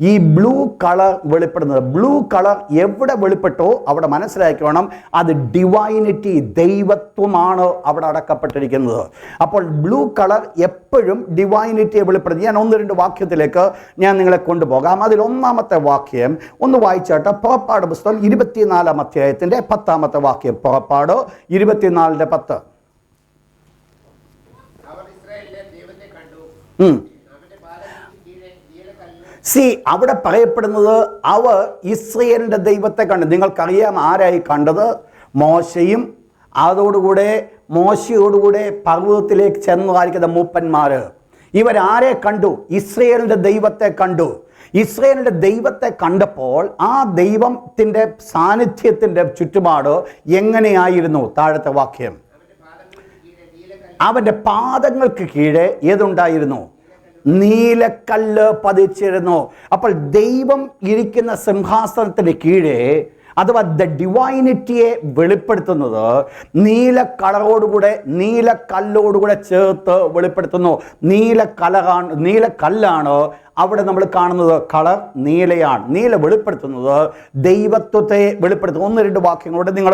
ഈ ബ്ലൂ കളർ വെളിപ്പെടുന്നത്. ബ്ലൂ കളർ എവിടെ വെളിപ്പെട്ടോ അവിടെ മനസ്സിലാക്കണം, അത് ഡിവൈനിറ്റി, ദൈവത്വമാണ് അവിടെ അടക്കപ്പെട്ടിരിക്കുന്നത്. അപ്പോൾ ബ്ലൂ കളർ എപ്പോഴും ഡിവൈനിറ്റിയെ വെളിപ്പെടുത്തി. ഞാൻ ഒന്ന് രണ്ട് വാക്യത്തിലേക്ക് ഞാൻ നിങ്ങളെ കൊണ്ടുപോകാം. അതിൽ ഒന്നാമത്തെ വാക്യം ഒന്ന് വായിച്ചാൽ പുറപ്പാട് പുസ്തകം 24-ാം അധ്യായത്തിന്റെ 10-ാമത്തെ വാക്യം. പുറപ്പാട് 24:10. അവിടെ പറയപ്പെടുന്നത് അവർ ഇസ്രയേലിന്റെ ദൈവത്തെ കണ്ടു. നിങ്ങൾക്കറിയാം ആരായി കണ്ടത്? മോശയും മോശയോടുകൂടെ പർവ്വതത്തിലേക്ക് ചെന്നതായിരിക്കുന്ന മൂപ്പന്മാര്. ഇവരാരെ കണ്ടു? ഇസ്രയേലിന്റെ ദൈവത്തെ കണ്ടു. ഇസ്രയേലിന്റെ ദൈവത്തെ കണ്ടപ്പോൾ ആ ദൈവത്തിൻ്റെ സാന്നിധ്യത്തിൻ്റെ ചുറ്റുപാട് എങ്ങനെയായിരുന്നു? താഴത്തെ വാക്യം, അവൻ്റെ പാദങ്ങൾക്ക് കീഴെ ഏതുണ്ടായിരുന്നു? നീലക്കല്ല് പതിച്ചിരുന്നു. അപ്പോൾ ദൈവം ഇരിക്കുന്ന സിംഹാസനത്തിന് കീഴെ അഥവാ ദ ഡിവൈനിറ്റിയെ വെളിപ്പെടുത്തുന്നത് നീലക്കല്ലോടുകൂടെ ചേർത്ത് വെളിപ്പെടുത്തുന്നു. നീലക്കല്ലാണ് അവിടെ നമ്മൾ കാണുന്നത്. കളർ നീലയാണ്. നീല വെളിപ്പെടുത്തുന്നത് ദൈവത്വത്തെ വെളിപ്പെടുത്തുന്നു. ഒന്ന് രണ്ട് വാക്യങ്ങളോട് നിങ്ങൾ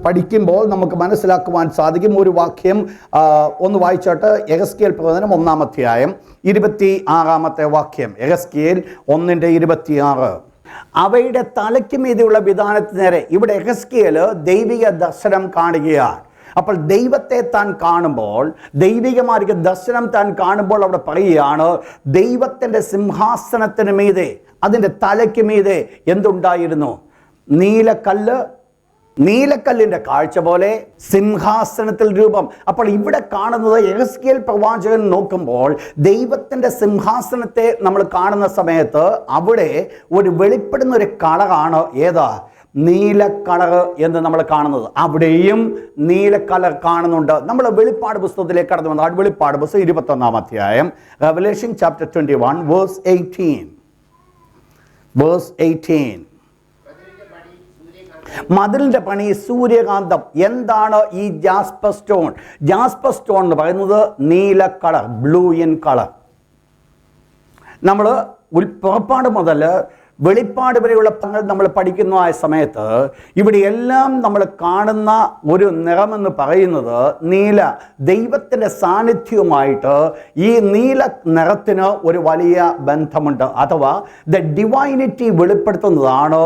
പഠിക്കുമ്പോൾ നമുക്ക് മനസ്സിലാക്കുവാൻ സാധിക്കും. ഒരു വാക്യം ഒന്ന് വായിച്ചോട്ട്. യെഹെസ്കേൽ പ്രവചനം 1-ാം അധ്യായം 26-ാമത്തെ വാക്യം. യെഹെസ്കേൽ 1:26. അവയുടെ തലയ്ക്ക് മീതെയുള്ള വിധാനത്തിന് നേരെ. ഇവിടെ യെഹെസ്കേൽ ദൈവിക ദർശനം കാണുകയാണ്. അപ്പോൾ ദൈവത്തെ താൻ കാണുമ്പോൾ, ദൈവികമായിരിക്കും ദർശനം താൻ കാണുമ്പോൾ അവിടെ പറയുകയാണ്, ദൈവത്തിൻ്റെ സിംഹാസനത്തിന് മീതെ, അതിൻ്റെ തലയ്ക്ക് മീതെ എന്തുണ്ടായിരുന്നു? നീലക്കല്ലിൻ്റെ കാഴ്ച പോലെ സിംഹാസനത്തിൽ രൂപം. അപ്പോൾ ഇവിടെ കാണുന്നത് യെഹെസ്കേൽ പ്രവാചകൻ നോക്കുമ്പോൾ ദൈവത്തിൻ്റെ സിംഹാസനത്തെ നമ്മൾ കാണുന്ന സമയത്ത് അവിടെ ഒരു വെളിപ്പെടുന്ന ഒരു കളറാണ്. ഏതാ? നീല കളർ എന്ന് നമ്മൾ കാണുന്നത്. അവിടെയും നീല കളർ കാണുന്നുണ്ട്. നമ്മൾ വെളിപ്പാട് പുസ്തകത്തിലേക്ക് കടന്നു വന്നാൽ വെളിപ്പാട് പുസ്തകം 21-ാം അധ്യായം, റെവലേഷൻ ചാപ്റ്റർ 21 വേഴ്സ് 18. മതിലിൻ്റെ പണി സൂര്യകാന്തം. എന്താണ് ഈ ജാസ്പർ സ്റ്റോൺ? ജാസ്പർ സ്റ്റോൺ എന്ന് പറയുന്നത് നീല കളർ, ബ്ലൂ ഇൻ കളർ. നമ്മൾ പുറപ്പാട് മുതൽ വെളിപ്പാട് വരെയുള്ള പങ്ങൾ നമ്മൾ പഠിക്കുന്ന ആ സമയത്ത് ഇവിടെയെല്ലാം നമ്മൾ കാണുന്ന ഒരു നിറമെന്ന് പറയുന്നത് നീല. ദൈവത്തിൻ്റെ സാന്നിധ്യവുമായിട്ട് ഈ നീല നിറത്തിന് ഒരു വലിയ ബന്ധമുണ്ട്. അഥവാ ദ ഡിവൈനിറ്റി വെളിപ്പെടുത്തുന്നതാണ്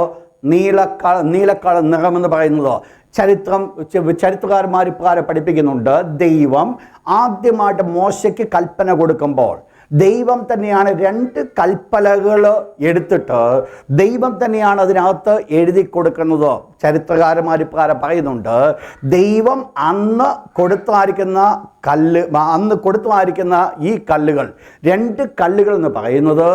നീലക്കള നിറമെന്ന് പറയുന്നത്. ചരിത്രകാരന്മാർ ഇപ്രകാരം പഠിപ്പിക്കുന്നുണ്ട്. ദൈവം ആദ്യമായിട്ട് മോശയ്ക്ക് കൽപ്പന കൊടുക്കുമ്പോൾ ദൈവം തന്നെയാണ് 2 കൽപ്പനകൾ എടുത്തിട്ട് ദൈവം തന്നെയാണ് അതിനകത്ത് എഴുതി കൊടുക്കുന്നത്. ചരിത്രകാരന്മാർ ഇപ്രകാരം പറയുന്നുണ്ട്, ദൈവം അന്ന് കൊടുത്തായിരിക്കുന്ന ഈ കല്ലുകൾ, 2 കല്ലുകൾ എന്ന് പറയുന്നത്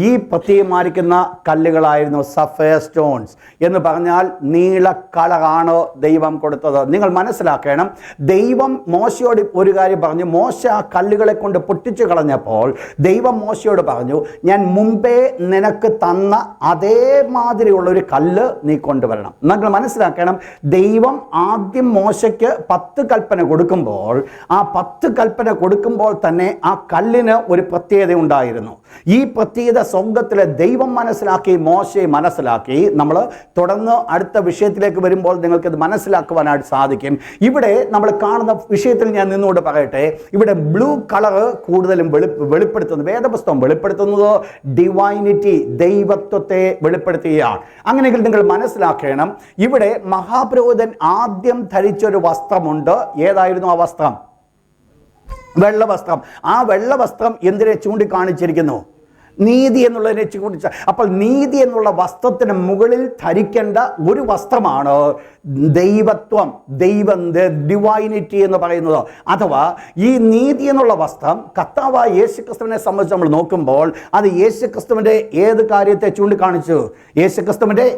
ഈ പ്രത്യേകമായിരിക്കുന്ന കല്ലുകളായിരുന്നു. സഫയർ സ്റ്റോൺസ് എന്ന് പറഞ്ഞാൽ നീല കളറാണ് ദൈവം കൊടുത്തത്. നിങ്ങൾ മനസ്സിലാക്കണം, ദൈവം മോശയോട് ഒരു കാര്യം പറഞ്ഞു. മോശ ആ കല്ലുകളെ കൊണ്ട് പൊട്ടിച്ചു കളഞ്ഞപ്പോൾ ദൈവം മോശയോട് പറഞ്ഞു, ഞാൻ മുമ്പേ നിനക്ക് തന്ന അതേമാതിരിയുള്ള ഒരു കല്ല് നീ കൊണ്ടുവരണം. നിങ്ങൾ മനസ്സിലാക്കണം, ദൈവം ആദ്യം മോശയ്ക്ക് 10 കൽപ്പന കൊടുക്കുമ്പോൾ ആ 10 കൽപ്പന കൊടുക്കുമ്പോൾ തന്നെ ആ കല്ലിന് ഒരു പ്രത്യേകത ഉണ്ടായിരുന്നു. ഈ പ്രത്യേകത സ്വർഗ്ഗത്തിലെ ദൈവം മനസ്സിലാക്കി, മോശയെ മനസ്സിലാക്കി. നമ്മൾ തുടർന്ന് അടുത്ത വിഷയത്തിലേക്ക് വരുമ്പോൾ നിങ്ങൾക്കത് മനസ്സിലാക്കുവാനായിട്ട് സാധിക്കും. ഇവിടെ നമ്മൾ കാണുന്ന വിഷയത്തിൽ ഞാൻ നിന്നുകൊണ്ട് പറയട്ടെ, ഇവിടെ ബ്ലൂ കളർ കൂടുതലും വെളിപ്പെടുത്തുന്നത്, വേദപുസ്തകം വെളിപ്പെടുത്തുന്നത് ഡിവൈനിറ്റി, ദൈവത്വത്തെ വെളിപ്പെടുത്തുകയാണ്. അങ്ങനെയെങ്കിൽ നിങ്ങൾ മനസ്സിലാക്കണം, ഇവിടെ മഹാപുരോഹിതൻ ആദ്യം ധരിച്ചൊരു വസ്ത്രമുണ്ട്. ഏതായിരുന്നു ആ വസ്ത്രം? വെള്ള വസ്ത്രം. ആ വെള്ള വസ്ത്രം എന്തിനെ ചൂണ്ടിക്കാണിച്ചിരിക്കുന്നു? നീതി എന്നുള്ളതിനെ ചൂണ്ടിച്ച. അപ്പോൾ നീതി എന്നുള്ള വസ്ത്രത്തിന് മുകളിൽ ധരിക്കേണ്ട ഒരു വസ്ത്രമാണ് ദൈവത്വം, ഡിവൈനിറ്റി എന്ന് പറയുന്നത്. അഥവാ ഈ നീതി എന്നുള്ള വസ്ത്രം കർത്താവായ യേശുക്രിസ്തുവിനെ സംബന്ധിച്ച് നമ്മൾ നോക്കുമ്പോൾ അത് യേശുക്രിസ്തുവിൻ്റെ ഏത് കാര്യത്തെ ചൂണ്ടിക്കാണിച്ചു? യേശുക്രിസ്തുവിൻ്റെ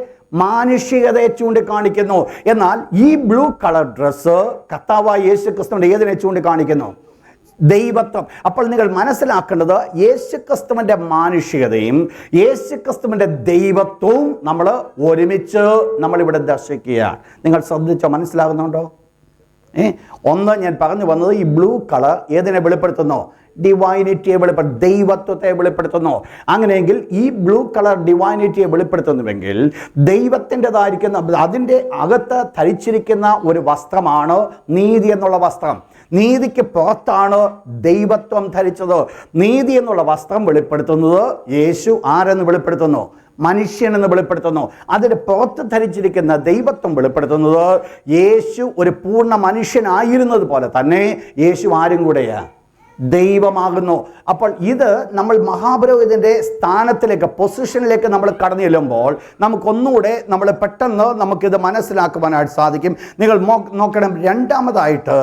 മാനുഷികതയെ ചൂണ്ടിക്കാണിക്കുന്നു. എന്നാൽ ഈ ബ്ലൂ കളർ ഡ്രസ്സ് കർത്താവായ യേശുക്രിസ്തുവിൻ്റെ ഏതിനെ ചൂണ്ടിക്കാണിക്കുന്നു? ദൈവത്വം. അപ്പോൾ നിങ്ങൾ മനസ്സിലാക്കേണ്ടത് യേശുക്രിസ്തുവിൻ്റെ മാനുഷികതയും യേശുക്രിസ്തുവിൻ്റെ ദൈവത്വവും നമ്മൾ ഒരുമിച്ച് നമ്മളിവിടെ ദർശിക്കുകയാണ്. നിങ്ങൾ ശ്രദ്ധിച്ചോ? മനസ്സിലാകുന്നുണ്ടോ? ഒന്ന് ഞാൻ പറഞ്ഞു വന്നത്, ഈ ബ്ലൂ കളർ ഏതിനെ വെളിപ്പെടുത്തുന്നു? ഡിവൈനിറ്റിയെ ദൈവത്വത്തെ വെളിപ്പെടുത്തുന്നു. അങ്ങനെയെങ്കിൽ ഈ ബ്ലൂ കളർ ഡിവൈനിറ്റിയെ വെളിപ്പെടുത്തുന്നുവെങ്കിൽ ദൈവത്തിൻ്റെതായിരിക്കുന്ന അതിൻ്റെ അകത്ത് ധരിച്ചിരിക്കുന്ന ഒരു വസ്ത്രമാണ് നീതി എന്നുള്ള വസ്ത്രം. നീതിക്ക് പുറത്താണ് ദൈവത്വം ധരിച്ചത്. നീതി എന്നുള്ള വസ്ത്രം വെളിപ്പെടുത്തുന്നത് യേശു ആരെന്ന് വെളിപ്പെടുത്തുന്നു? മനുഷ്യനെന്ന് വെളിപ്പെടുത്തുന്നു. അതിന് പുറത്ത് ധരിച്ചിരിക്കുന്ന ദൈവത്വം വെളിപ്പെടുത്തുന്നത് യേശു ഒരു പൂർണ്ണ മനുഷ്യനായിരുന്നത് പോലെ തന്നെ യേശു ആരും കൂടെയാണ്? ദൈവമാകുന്നു. അപ്പോൾ ഇത് നമ്മൾ മഹാപുരോഹിതൻ്റെ സ്ഥാനത്തിലേക്ക്, പൊസിഷനിലേക്ക് നമ്മൾ കടന്നു ചെല്ലുമ്പോൾ നമുക്കൊന്നുകൂടെ നമ്മൾ പെട്ടെന്ന് നമുക്കിത് മനസ്സിലാക്കുവാനായിട്ട് സാധിക്കും. നിങ്ങൾ നോക്കണം, രണ്ടാമതായിട്ട്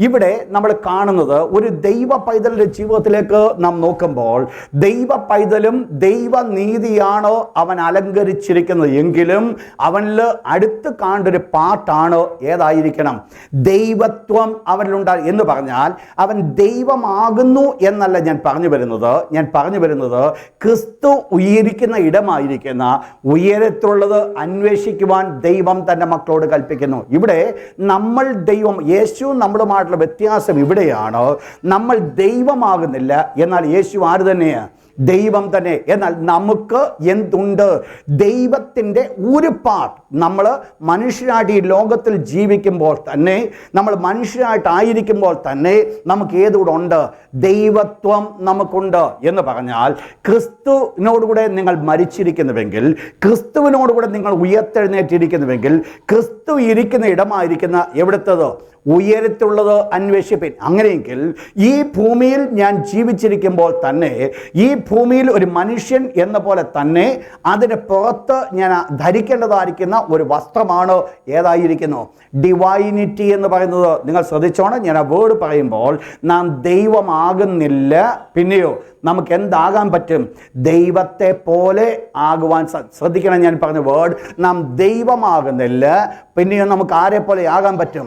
ഇവിടെ നമ്മൾ കാണുന്നത് ഒരു ദൈവ പൈതലിൻ്റെ ജീവിതത്തിലേക്ക് നാം നോക്കുമ്പോൾ ദൈവ പൈതലും ദൈവനീതിയാണ് അവൻ അലങ്കരിച്ചിരിക്കുന്നത് എങ്കിലും അവനിൽ അടുത്ത് കാണേണ്ടൊരു പാട്ടാണ് ഏതായിരിക്കണം? ദൈവത്വം അവനിലുണ്ടായി എന്ന് പറഞ്ഞാൽ അവൻ ദൈവമാകുന്നു എന്നല്ല ഞാൻ പറഞ്ഞു വരുന്നത് ക്രിസ്തു ഉയരിക്കുന്ന ഇടമായിരിക്കുന്ന ഉയരത്തുള്ളത് അന്വേഷിക്കുവാൻ ദൈവം തൻ്റെ മക്കളോട് കൽപ്പിക്കുന്നു. ഇവിടെ നമ്മൾ ദൈവം, യേശു നമ്മളുമായിട്ടുള്ള വ്യത്യാസം ഇവിടെയാണ്. നമ്മൾ ദൈവമാകുന്നില്ല, എന്നാൽ യേശു ആര് തന്നെയാണ്? ദൈവം തന്നെ. എന്നാൽ നമുക്ക് എന്തുണ്ട്? ദൈവത്തിൻ്റെ ഒരു പാർട്ട്. നമ്മൾ മനുഷ്യരായിട്ട് ഈ ലോകത്തിൽ ജീവിക്കുമ്പോൾ തന്നെ, നമ്മൾ മനുഷ്യരായിട്ടായിരിക്കുമ്പോൾ തന്നെ നമുക്ക് ഏതുകൂടെ ഉണ്ട്? ദൈവത്വം നമുക്കുണ്ട്. എന്ന് പറഞ്ഞാൽ ക്രിസ്തുവിനോടുകൂടെ നിങ്ങൾ മരിച്ചിരിക്കുന്നുവെങ്കിൽ, ക്രിസ്തുവിനോടുകൂടെ നിങ്ങൾ ഉയർത്തെഴുന്നേറ്റിരിക്കുന്നുവെങ്കിൽ, ക്രിസ്തു ഇരിക്കുന്ന ഇടമായിരിക്കുന്ന എവിടുത്തത്? ഉയരത്തുള്ളത് അന്വേഷിപ്പിൻ. അങ്ങനെയെങ്കിൽ ഈ ഭൂമിയിൽ ഞാൻ ജീവിച്ചിരിക്കുമ്പോൾ തന്നെ, ഈ ഭൂമിയിൽ ഒരു മനുഷ്യൻ എന്ന പോലെ തന്നെ അതിന് പുറത്ത് ഞാൻ ധരിക്കേണ്ടതായിരിക്കുന്ന ഒരു വസ്ത്രമാണ് ഏതായിരിക്കുന്നു? ഡിവൈനിറ്റി എന്ന് പറയുന്നത്. നിങ്ങൾ ശ്രദ്ധിച്ചോണം, ഞാൻ ആ വേർഡ് പറയുമ്പോൾ നാം ദൈവമാകുന്നില്ല, പിന്നെയോ നമുക്ക് എന്താകാൻ പറ്റും? ദൈവത്തെ പോലെ ആകുവാൻ ശ്രദ്ധിക്കണം. ഞാൻ പറഞ്ഞ വേർഡ്, നാം ദൈവമാകുന്നില്ല, പിന്നെയോ നമുക്ക് ആരെ പോലെ ആകാൻ പറ്റും?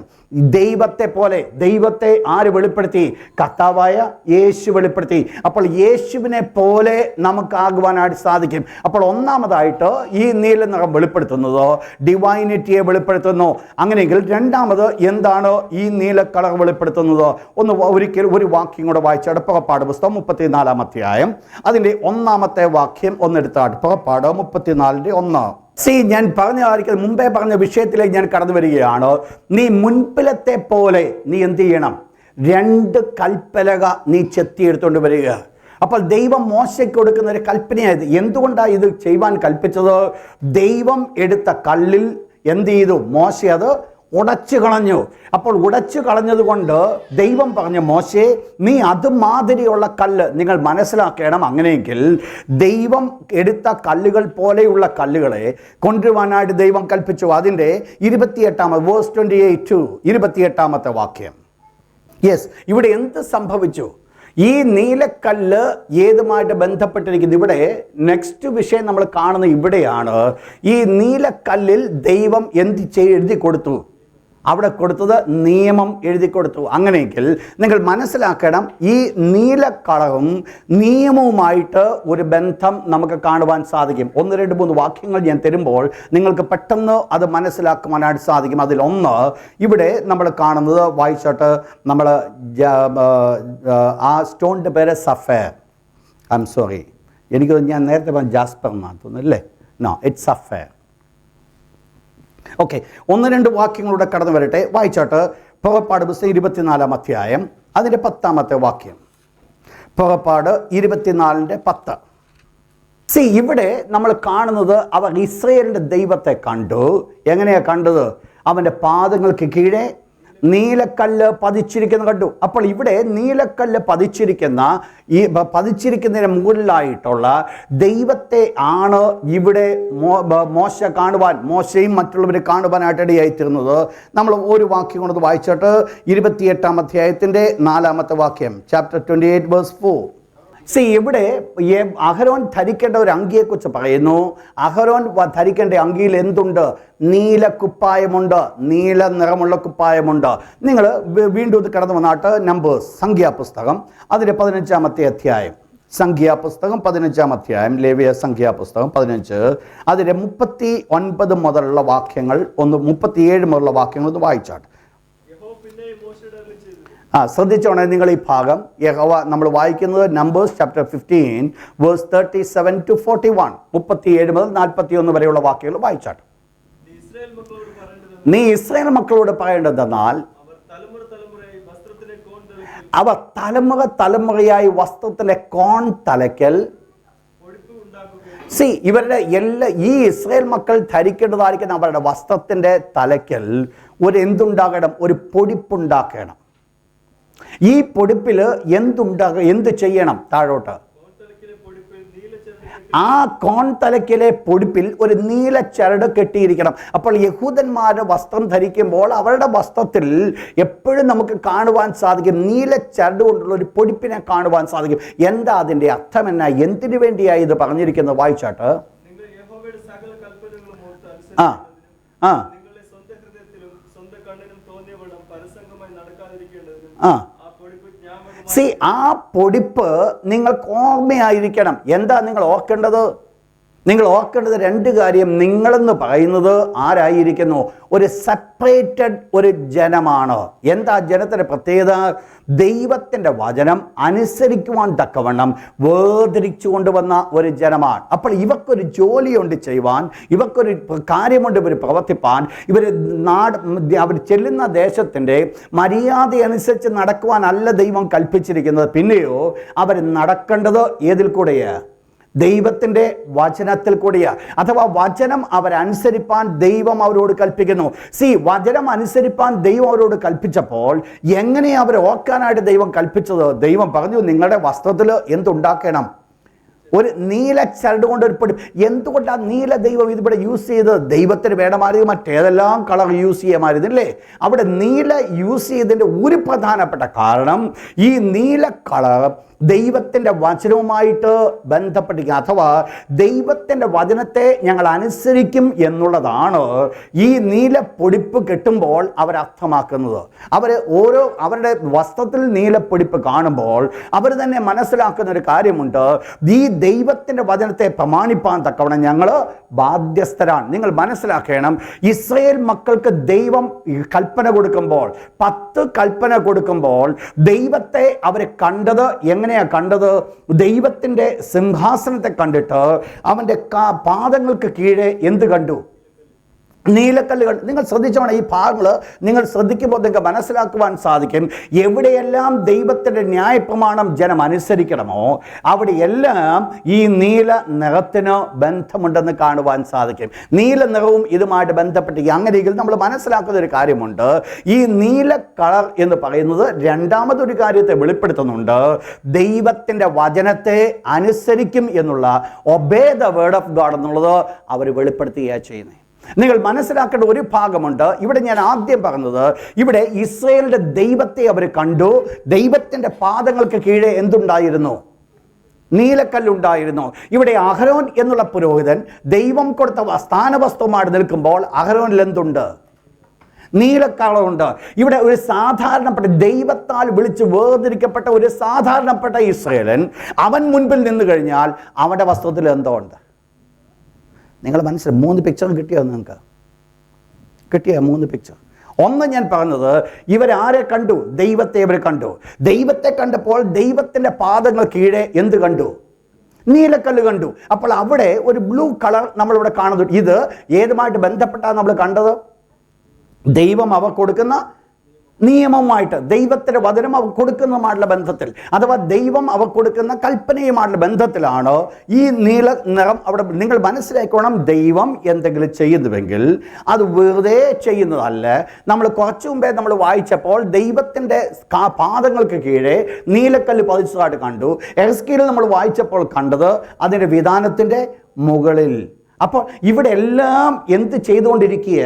ദൈവത്തെ പോലെ. ദൈവത്തെ ആര് വെളിപ്പെടുത്തി? കർത്താവായ യേശു വെളിപ്പെടുത്തി. അപ്പോൾ യേശുവിനെ പോലെ നമുക്കാകുവാനായിട്ട് സാധിക്കും. അപ്പോൾ ഒന്നാമതായിട്ട് ഈ നീല നിറം വെളിപ്പെടുത്തുന്നത് ഡിവൈനിറ്റിയെ വെളിപ്പെടുത്തുന്നു. അങ്ങനെയെങ്കിൽ രണ്ടാമത് എന്താണ് ഈ നീല കളർ വെളിപ്പെടുത്തുന്നത്? ഒരിക്കൽ ഒരു വാക്യം കൂടെ വായിച്ചാട്. പുറപ്പാട് പുസ്തകം 34-ാം അധ്യായം അതിൻ്റെ 1-ാമത്തെ വാക്യം ഒന്നെടുത്താട്. പുറപ്പാട് 34:1. ഞാൻ മുമ്പേ പറഞ്ഞ വിഷയത്തിലേക്ക് ഞാൻ കടന്നു വരികയാണ്. നീ മുൻപിലത്തെ പോലെ നീ എന്ത് ചെയ്യണം? 2 കൽപ്പലക നീ ചെത്തിയെടുത്തുകൊണ്ട് വരിക. അപ്പോൾ ദൈവം മോശയ്ക്ക് കൊടുക്കുന്ന ഒരു കൽപ്പനയായത്. എന്തുകൊണ്ടാണ് ഇത് ചെയ്യുവാൻ കൽപ്പിച്ചത്? ദൈവം എടുത്ത കല്ലിൽ എന്ത് ചെയ്തു? മോശ അത് ഉടച്ചു കളഞ്ഞു. അപ്പോൾ ഉടച്ചു കളഞ്ഞതുകൊണ്ട് ദൈവം പറഞ്ഞു, മോശേ നീ അതുമാതിരിയുള്ള കല്ല് നിങ്ങൾ മനസ്സിലാക്കണം. അങ്ങനെയെങ്കിൽ ദൈവം എടുത്ത കല്ലുകൾ പോലെയുള്ള കല്ലുകളെ കൊണ്ടുവരുവാനായിട്ട് ദൈവം കൽപ്പിച്ചു. അതിൻ്റെ 28-ാമത്തെ വാക്യം. ഇവിടെ എന്ത് സംഭവിച്ചു? ഈ നീലക്കല്ല് ഏതുമായിട്ട് ബന്ധപ്പെട്ടിരിക്കുന്നു? ഇവിടെ നെക്സ്റ്റ് വിഷയം നമ്മൾ കാണുന്നത് ഇവിടെയാണ്. ഈ നീലക്കല്ലിൽ ദൈവം എഴുതി കൊടുത്തു? അവിടെ കൊടുത്തത് നിയമം എഴുതി കൊടുത്തു. അങ്ങനെയെങ്കിൽ നിങ്ങൾ മനസ്സിലാക്കണം, ഈ നീലക്കളറും നിയമവുമായിട്ട് ഒരു ബന്ധം നമുക്ക് കാണുവാൻ സാധിക്കും. 1-2-3 വാക്യങ്ങൾ ഞാൻ തരുമ്പോൾ നിങ്ങൾക്ക് പെട്ടെന്ന് അത് മനസ്സിലാക്കുവാനായിട്ട് സാധിക്കും. അതിലൊന്ന് ഇവിടെ നമ്മൾ കാണുന്നത്, വായിച്ചോട്ട്, നമ്മൾ ആ സ്റ്റോണിൻ്റെ പേര് സഫയർ. എനിക്ക് ഞാൻ നേരത്തെ പറഞ്ഞ ജാസ്പർ എന്നാണ് തോന്നുന്നു, അല്ലേ? No, it's sapphire. ഓക്കെ, 1-2 വാക്യങ്ങളുടെ കടന്നു വരട്ടെ. വായിച്ചോട്ട്. പുറപ്പാട് പുസ്തകം 24-ാം അധ്യായം അതിൻ്റെ 10-ാമത്തെ വാക്യം. പുറപ്പാട് 24:10. ഇവിടെ നമ്മൾ കാണുന്നത് അവർ ഇസ്രായേലിൻ്റെ ദൈവത്തെ കണ്ടു. എങ്ങനെയാണ് കണ്ടത്? അവൻ്റെ പാദങ്ങൾക്ക് കീഴെ നീലക്കല്ല് പതിച്ചിരിക്കുന്ന കണ്ടു. അപ്പോൾ ഇവിടെ നീലക്കല്ല് പതിച്ചിരിക്കുന്നതിന് മുകളിലായിട്ടുള്ള ദൈവത്തെ ആണ് ഇവിടെ മോശയും മറ്റുള്ളവരെ കാണുവാനായിട്ട് ഇടയായിത്തീർന്നത്. നമ്മൾ ഒരു വാക്യം കൊണ്ട് വായിച്ചിട്ട് 28-ാം അധ്യായത്തിൻ്റെ 4-ാമത്തെ വാക്യം, ചാപ്റ്റർ 28 verse 4. ഇവിടെ അഹരോൻ ധരിക്കേണ്ട ഒരു അങ്കിയെക്കുറിച്ച് പറയുന്നു. അഹരോൻ ധരിക്കേണ്ട അങ്കിയിൽ എന്തുണ്ട്? നീല കുപ്പായമുണ്ട്, നീല നിറമുള്ള കുപ്പായമുണ്ട്. നിങ്ങൾ വീണ്ടും ഇത് കടന്നു വന്നാട്ട് നമ്പേഴ്സ്, സംഖ്യാപുസ്തകം അതിൻ്റെ 15-ാമത്തെ അധ്യായം, സംഖ്യാപുസ്തകം 15-ാം അധ്യായം, ലേവ്യ സംഖ്യാപുസ്തകം 15 അതിൻ്റെ 39 മുതലുള്ള വാക്യങ്ങൾ 37 മുതലുള്ള വാക്യങ്ങൾ ഒന്ന് വായിച്ചാട്ട്. ശ്രദ്ധിച്ചോണേ നിങ്ങൾ ഈ ഭാഗം. യഹോവ നമ്മൾ വായിക്കുന്നത് നമ്പേഴ്സ് ചാപ്റ്റർ 15 verse 37 to 41, 37 മുതൽ 41 വരെയുള്ള വാക്യങ്ങൾ വായിച്ചാട്ട്. നീ ഇസ്രായേൽ മക്കളോട് പറയേണ്ടതെന്നാൽ അവർ തലമുറയായി വസ്ത്രത്തിന്റെ കോൺ തലയ്ക്കൽ. ഇവരുടെ ഈ ഇസ്രായേൽ മക്കൾ ധരിക്കേണ്ടതായിരിക്കുന്ന അവരുടെ വസ്ത്രത്തിന്റെ തലയ്ക്കൽ ഒരു എന്തുണ്ടാകണം? ഒരു പൊടിപ്പുണ്ടാക്കണം. ഈ പൊടിപ്പിൽ എന്ത് ചെയ്യണം? താഴോട്ട് ആ കോൺ തലയ്ക്കിലെ പൊടിപ്പിൽ ഒരു നീല ചരട് കെട്ടിയിരിക്കണം. അപ്പോൾ യഹൂദന്മാരുടെ വസ്ത്രം ധരിക്കുമ്പോൾ അവരുടെ വസ്ത്രത്തിൽ എപ്പോഴും നമുക്ക് കാണുവാൻ സാധിക്കും, നീല ചരട് കൊണ്ടുള്ള ഒരു പൊടിപ്പിനെ കാണുവാൻ സാധിക്കും. എന്താ അതിൻ്റെ അർത്ഥം? എന്നാ, എന്തിനു വേണ്ടിയായി ഇത് പറഞ്ഞിരിക്കുന്നത്? വായിച്ചാട്ട്. ആ പൊടിപ്പ് നിങ്ങൾക്ക് ഓർമ്മയായിരിക്കണം. എന്താ നിങ്ങൾ ഓർക്കേണ്ടത്? നിങ്ങൾ ഓർക്കേണ്ടത് രണ്ട് കാര്യം. നിങ്ങളെന്ന് പറയുന്നത് ആരായിരിക്കുന്നു? ഒരു സെപ്പറേറ്റഡ് ഒരു ജനമാണ്. എന്താ ജനത്തിൻ്റെ പ്രത്യേകത? ദൈവത്തിൻ്റെ വചനം അനുസരിക്കുവാൻ തക്കവണ്ണം വേർതിരിച്ചു കൊണ്ടുവന്ന ഒരു ജനമാണ്. അപ്പോൾ ഇവർക്കൊരു ജോലിയുണ്ട് ചെയ്യുവാൻ, ഇവർക്കൊരു കാര്യമുണ്ട് ഇവർ പ്രവർത്തിപ്പാൻ. അവർ ചെല്ലുന്ന ദേശത്തിൻ്റെ മര്യാദ അനുസരിച്ച് നടക്കുവാനല്ല ദൈവം കൽപ്പിച്ചിരിക്കുന്നത്. പിന്നെയോ അവർ നടക്കേണ്ടത് ഏതിൽ കൂടെയാണ്? ദൈവത്തിൻ്റെ വചനത്തിൽ കൂടിയാ. അഥവാ വചനം അവരനുസരിപ്പാൻ ദൈവം അവരോട് കൽപ്പിക്കുന്നു. വചനം അനുസരിപ്പാൻ ദൈവം അവരോട് കൽപ്പിച്ചപ്പോൾ എങ്ങനെയാണ് അവർ ഓർക്കാനായിട്ട് ദൈവം കൽപ്പിച്ചത്? ദൈവം പറഞ്ഞു, നിങ്ങളുടെ വസ്ത്രത്തിൽ എന്തുണ്ടാക്കണം? ഒരു നീല ചരട് കൊണ്ട് ഒരു പൊടി. എന്തുകൊണ്ടാണ് നീല ദൈവം ഇതിവിടെ യൂസ് ചെയ്തത്? ദൈവത്തിന് വേണമായിരുന്നു മറ്റേതെല്ലാം കളർ യൂസ് ചെയ്യാമായിരുന്നില്ലേ? അവിടെ നീല യൂസ് ചെയ്തതിൻ്റെ ഒരു പ്രധാനപ്പെട്ട കാരണം ഈ നീല കളർ ദൈവത്തിൻ്റെ വചനവുമായിട്ട് ബന്ധപ്പെട്ടിരിക്കുക. അഥവാ ദൈവത്തിൻ്റെ വചനത്തെ ഞങ്ങൾ അനുസരിക്കും എന്നുള്ളതാണ് ഈ നീല പൊടിപ്പ് കെട്ടുമ്പോൾ അവരർത്ഥമാക്കുന്നത്. അവരുടെ വസ്ത്രത്തിൽ നീല പൊടിപ്പ് കാണുമ്പോൾ അവർ തന്നെ മനസ്സിലാക്കുന്ന ഒരു കാര്യമുണ്ട്, ഈ ദൈവത്തിൻ്റെ വചനത്തെ പ്രമാണിപ്പാൻ തക്കവണ്ണം ഞങ്ങൾ ബാധ്യസ്ഥരാണ്. നിങ്ങൾ മനസ്സിലാക്കണം, ഇസ്രായേൽ മക്കൾക്ക് ദൈവം കൽപ്പന കൊടുക്കുമ്പോൾ, 10 കൽപ്പന കൊടുക്കുമ്പോൾ ദൈവത്തെ അവർ കണ്ടത് എങ്ങനെയാ കണ്ടത്? ദൈവത്തിൻ്റെ സിംഹാസനത്തെ കണ്ടിട്ട് അവൻ്റെ പാദങ്ങൾക്ക് കീഴെ എന്ത് കണ്ടു? നീലക്കല്ലുകൾ. നിങ്ങൾ ശ്രദ്ധിച്ചോണം, ഈ ഭാഗങ്ങൾ നിങ്ങൾ ശ്രദ്ധിക്കുമ്പോൾ നിങ്ങൾക്ക് മനസ്സിലാക്കുവാൻ സാധിക്കും. എവിടെയെല്ലാം ദൈവത്തിൻ്റെ ന്യായപ്രമാണം ജനം അനുസരിക്കണമോ അവിടെയെല്ലാം ഈ നീല നിറത്തിന് ബന്ധമുണ്ടെന്ന് കാണുവാൻ സാധിക്കും. നീല നിറവും ഇതുമായിട്ട് ബന്ധപ്പെട്ട് അങ്ങനെയെങ്കിൽ നമ്മൾ മനസ്സിലാക്കുന്ന ഒരു കാര്യമുണ്ട്. ഈ നീല കളർ എന്ന് പറയുന്നത് രണ്ടാമതൊരു കാര്യത്തെ വെളിപ്പെടുത്തുന്നുണ്ട്. ദൈവത്തിൻ്റെ വചനത്തെ അനുസരിക്കും എന്നുള്ള obey the word of God എന്നുള്ളത് അവർ വെളിപ്പെടുത്തുകയാണ് ചെയ്യുന്നത്. നിങ്ങൾ മനസ്സിലാക്കേണ്ട ഒരു ഭാഗമുണ്ട്. ഇവിടെ ഞാൻ ആദ്യം പറഞ്ഞത്, ഇവിടെ ഇസ്രായേലിന്റെ ദൈവത്തെ അവർ കണ്ടു. ദൈവത്തിൻ്റെ പാദങ്ങൾക്ക് കീഴെ എന്തുണ്ടായിരുന്നു? നീലക്കല്ലുണ്ടായിരുന്നു. ഇവിടെ അഹരോൻ എന്നുള്ള പുരോഹിതൻ ദൈവം കൊടുത്ത സ്ഥാനവസ്തുമായിട്ട് നിൽക്കുമ്പോൾ അഹരോനിൽ എന്തുണ്ട്? നീലക്കളറുണ്ട്. ഇവിടെ ഒരു സാധാരണപ്പെട്ട ദൈവത്താൽ വിളിച്ച് വേർതിരിക്കപ്പെട്ട ഒരു സാധാരണപ്പെട്ട ഇസ്രായേലൻ അവൻ മുൻപിൽ നിന്ന് കഴിഞ്ഞാൽ അവൻ്റെ വസ്ത്രത്തിൽ എന്തോ ഉണ്ട്. നിങ്ങൾ മനസ്സിലായി? 3 പിക്ചറും കിട്ടിയോ? നിങ്ങൾക്ക് കിട്ടിയോ 3 പിക്ചർ? ഒന്ന് ഞാൻ പറഞ്ഞത്, ഇവരാരെ കണ്ടു? ദൈവത്തെ ഇവർ കണ്ടു. ദൈവത്തെ കണ്ടപ്പോൾ ദൈവത്തിൻ്റെ പാദങ്ങൾ കീഴെ എന്ത് കണ്ടു? നീലക്കല്ല് കണ്ടു. അപ്പോൾ അവിടെ ഒരു ബ്ലൂ കളർ നമ്മളിവിടെ കാണുന്നു. ഇത് ഏതുമായിട്ട് ബന്ധപ്പെട്ടാണ് നമ്മൾ കണ്ടത്? ദൈവം അവർ കൊടുക്കുന്ന നിയമവുമായിട്ട്, ദൈവത്തിൻ്റെ വചനം അവർ കൊടുക്കുന്നതുമായിട്ടുള്ള ബന്ധത്തിൽ, അഥവാ ദൈവം അവർ കൊടുക്കുന്ന കൽപ്പനയുമായിട്ടുള്ള ബന്ധത്തിലാണ് ഈ നീല നിറം അവിടെ. നിങ്ങൾ മനസ്സിലാക്കണം, ദൈവം എന്തെങ്കിലും ചെയ്യുന്നുവെങ്കിൽ അത് വെറുതെ ചെയ്യുന്നതല്ല. നമ്മൾ കുറച്ചു മുമ്പേ നമ്മൾ വായിച്ചപ്പോൾ ദൈവത്തിൻ്റെ പാദങ്ങൾക്ക് കീഴെ നീലക്കല്ല് പതിച്ചതായിട്ട് കണ്ടു. എസ്കേലിൽ നമ്മൾ വായിച്ചപ്പോൾ കണ്ടത് അതിൻ്റെ വിധാനത്തിൻ്റെ മുകളിൽ. അപ്പോൾ ഇവിടെ എല്ലാം എന്ത് ചെയ്തുകൊണ്ടിരിക്കുക?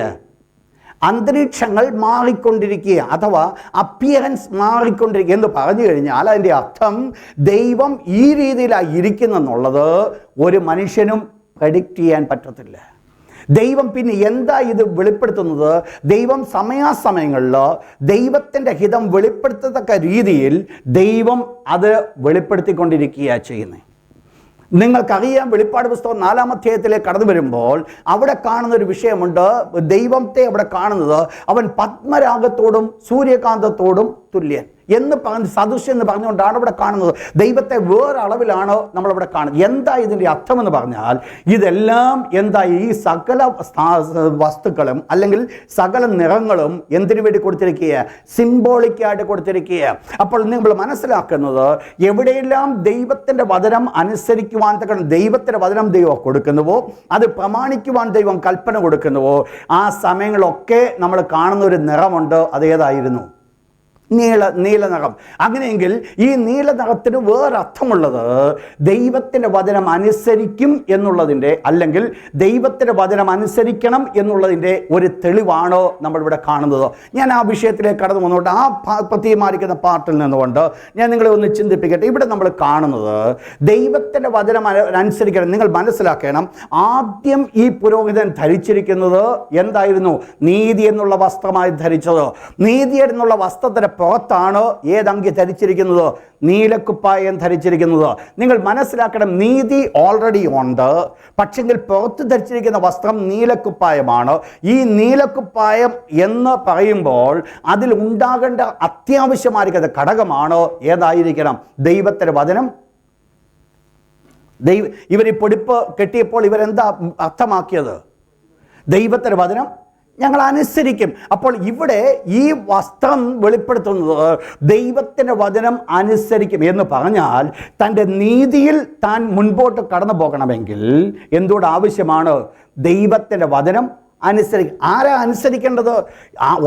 അന്തരീക്ഷങ്ങൾ മാറിക്കൊണ്ടിരിക്കുക, അഥവാ അപ്പിയറൻസ് മാറിക്കൊണ്ടിരിക്കുക എന്ന് പറഞ്ഞു കഴിഞ്ഞാൽ അതിൻ്റെ അർത്ഥം ദൈവം ഈ രീതിയിലാണ് ഇരിക്കുന്നെന്നുള്ളത് ഒരു മനുഷ്യനും പ്രഡിക്റ്റ് ചെയ്യാൻ പറ്റത്തില്ല. ദൈവം പിന്നെ എന്താ ഇത് വെളിപ്പെടുത്തുന്നത്? ദൈവം സമയാസമയങ്ങളിൽ ദൈവത്തിൻ്റെ ഹിതം വെളിപ്പെടുത്തത്തക്ക രീതിയിൽ ദൈവം അത് വെളിപ്പെടുത്തിക്കൊണ്ടിരിക്കുകയാണ് ചെയ്യുന്നത്. നിങ്ങൾക്കറിയാം, വെളിപ്പാട് പുസ്തകം 4-ാം അധ്യായത്തിലേക്ക് കടന്നു വരുമ്പോൾ അവിടെ കാണുന്നൊരു വിഷയമുണ്ട്. ദൈവത്തെ അവിടെ കാണുന്നത് അവൻ പത്മരാഗത്തോടും സൂര്യകാന്തത്തോടും തുല്യൻ എന്ന് പറഞ്ഞ് സദൃശ്യം എന്ന് പറഞ്ഞുകൊണ്ടാണ് ഇവിടെ കാണുന്നത്. ദൈവത്തെ വേറളവിലാണ് നമ്മളവിടെ കാണുന്നത്. എന്താ ഇതിൻ്റെ അർത്ഥമെന്ന് പറഞ്ഞാൽ, ഇതെല്ലാം എന്താ, ഈ സകല വസ്തുക്കളും അല്ലെങ്കിൽ സകല നിറങ്ങളും എന്തിനു വേണ്ടി കൊടുത്തിരിക്കുക? സിംബോളിക്കായിട്ട് കൊടുത്തിരിക്കുക. അപ്പോൾ നിങ്ങൾ മനസ്സിലാക്കുന്നത്, എവിടെയെല്ലാം ദൈവത്തിൻ്റെ വചനം അനുസരിക്കുവാൻ തക്ക ദൈവത്തിൻ്റെ വചനം ദൈവം കൊടുക്കുന്നുവോ, അത് പ്രമാണിക്കുവാൻ ദൈവം കൽപ്പന കൊടുക്കുന്നുവോ, ആ സമയങ്ങളൊക്കെ നമ്മൾ കാണുന്ന ഒരു നിറമുണ്ട്. അതേതായിരുന്നു? നീല നിറം. അങ്ങനെയെങ്കിൽ ഈ നീല നിറത്തിന് വേറർത്ഥമുള്ളത് ദൈവത്തിൻ്റെ വചനം അനുസരിക്കും എന്നുള്ളതിൻ്റെ, അല്ലെങ്കിൽ ദൈവത്തിൻ്റെ വചനം അനുസരിക്കണം എന്നുള്ളതിൻ്റെ ഒരു തെളിവാണ് നമ്മളിവിടെ കാണുന്നത്. ഞാൻ ആ വിഷയത്തിലേക്ക് കടന്നു വന്നുകൊണ്ട് ആ പ്രത്യേകമായിരിക്കുന്ന പാർട്ടിൽ നിന്നുകൊണ്ട് ഞാൻ നിങ്ങളെ ഒന്ന് ചിന്തിപ്പിക്കട്ടെ. ഇവിടെ നമ്മൾ കാണുന്നത് ദൈവത്തിൻ്റെ വചനം അനുസരിക്കണം. നിങ്ങൾ മനസ്സിലാക്കണം, ആദ്യം ഈ പുരോഹിതൻ ധരിച്ചിരിക്കുന്നത് എന്തായിരുന്നു? നീതി എന്നുള്ള വസ്ത്രമായി ധരിച്ചത്. നീതി എന്നുള്ള വസ്ത്രത്തിൻ്റെ പുറത്താണ് ഏതങ്കി ധരിച്ചിരിക്കുന്നത്? നീലക്കുപ്പായം ധരിച്ചിരിക്കുന്നത്. നിങ്ങൾ മനസ്സിലാക്കണം, നീതി ഓൾറെഡി ഉണ്ട്, പക്ഷെങ്കിൽ പുറത്ത് ധരിച്ചിരിക്കുന്ന വസ്ത്രം നീലക്കുപ്പായമാണ്. ഈ നീലക്കുപ്പായം എന്ന് പറയുമ്പോൾ അതിൽ ഉണ്ടാകേണ്ട അത്യാവശ്യമായിരിക്കുന്ന ഘടകമാണ് ഏതായിരിക്കണം? ദൈവത്തിൻ്റെ വചനം. ഇവർ ഈ പൊടിപ്പ് കെട്ടിയപ്പോൾ ഇവരെന്താ അർത്ഥമാക്കിയത്? ദൈവത്തിൻ്റെ വചനം ഞങ്ങൾ അനുസരിക്കും. അപ്പോൾ ഇവിടെ ഈ വസ്ത്രം വെളിപ്പെടുത്തുന്നത് ദൈവത്തിൻ്റെ വചനം അനുസരിക്കും എന്ന് പറഞ്ഞാൽ, തൻ്റെ നീതിയിൽ താൻ മുൻപോട്ട് കടന്നു പോകണമെങ്കിൽ എന്തുകൊണ്ട് ആവശ്യമാണ്? ദൈവത്തിൻ്റെ വചനം അനുസരിക്കും. ആരാ അനുസരിക്കേണ്ടത്?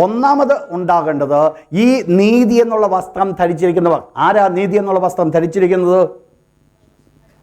ഒന്നാമത് ഉണ്ടാകേണ്ടത് ഈ നീതി എന്നുള്ള വസ്ത്രം ധരിച്ചിരിക്കുന്നവർ. ആരാ നീതി എന്നുള്ള വസ്ത്രം ധരിച്ചിരിക്കുന്നത്?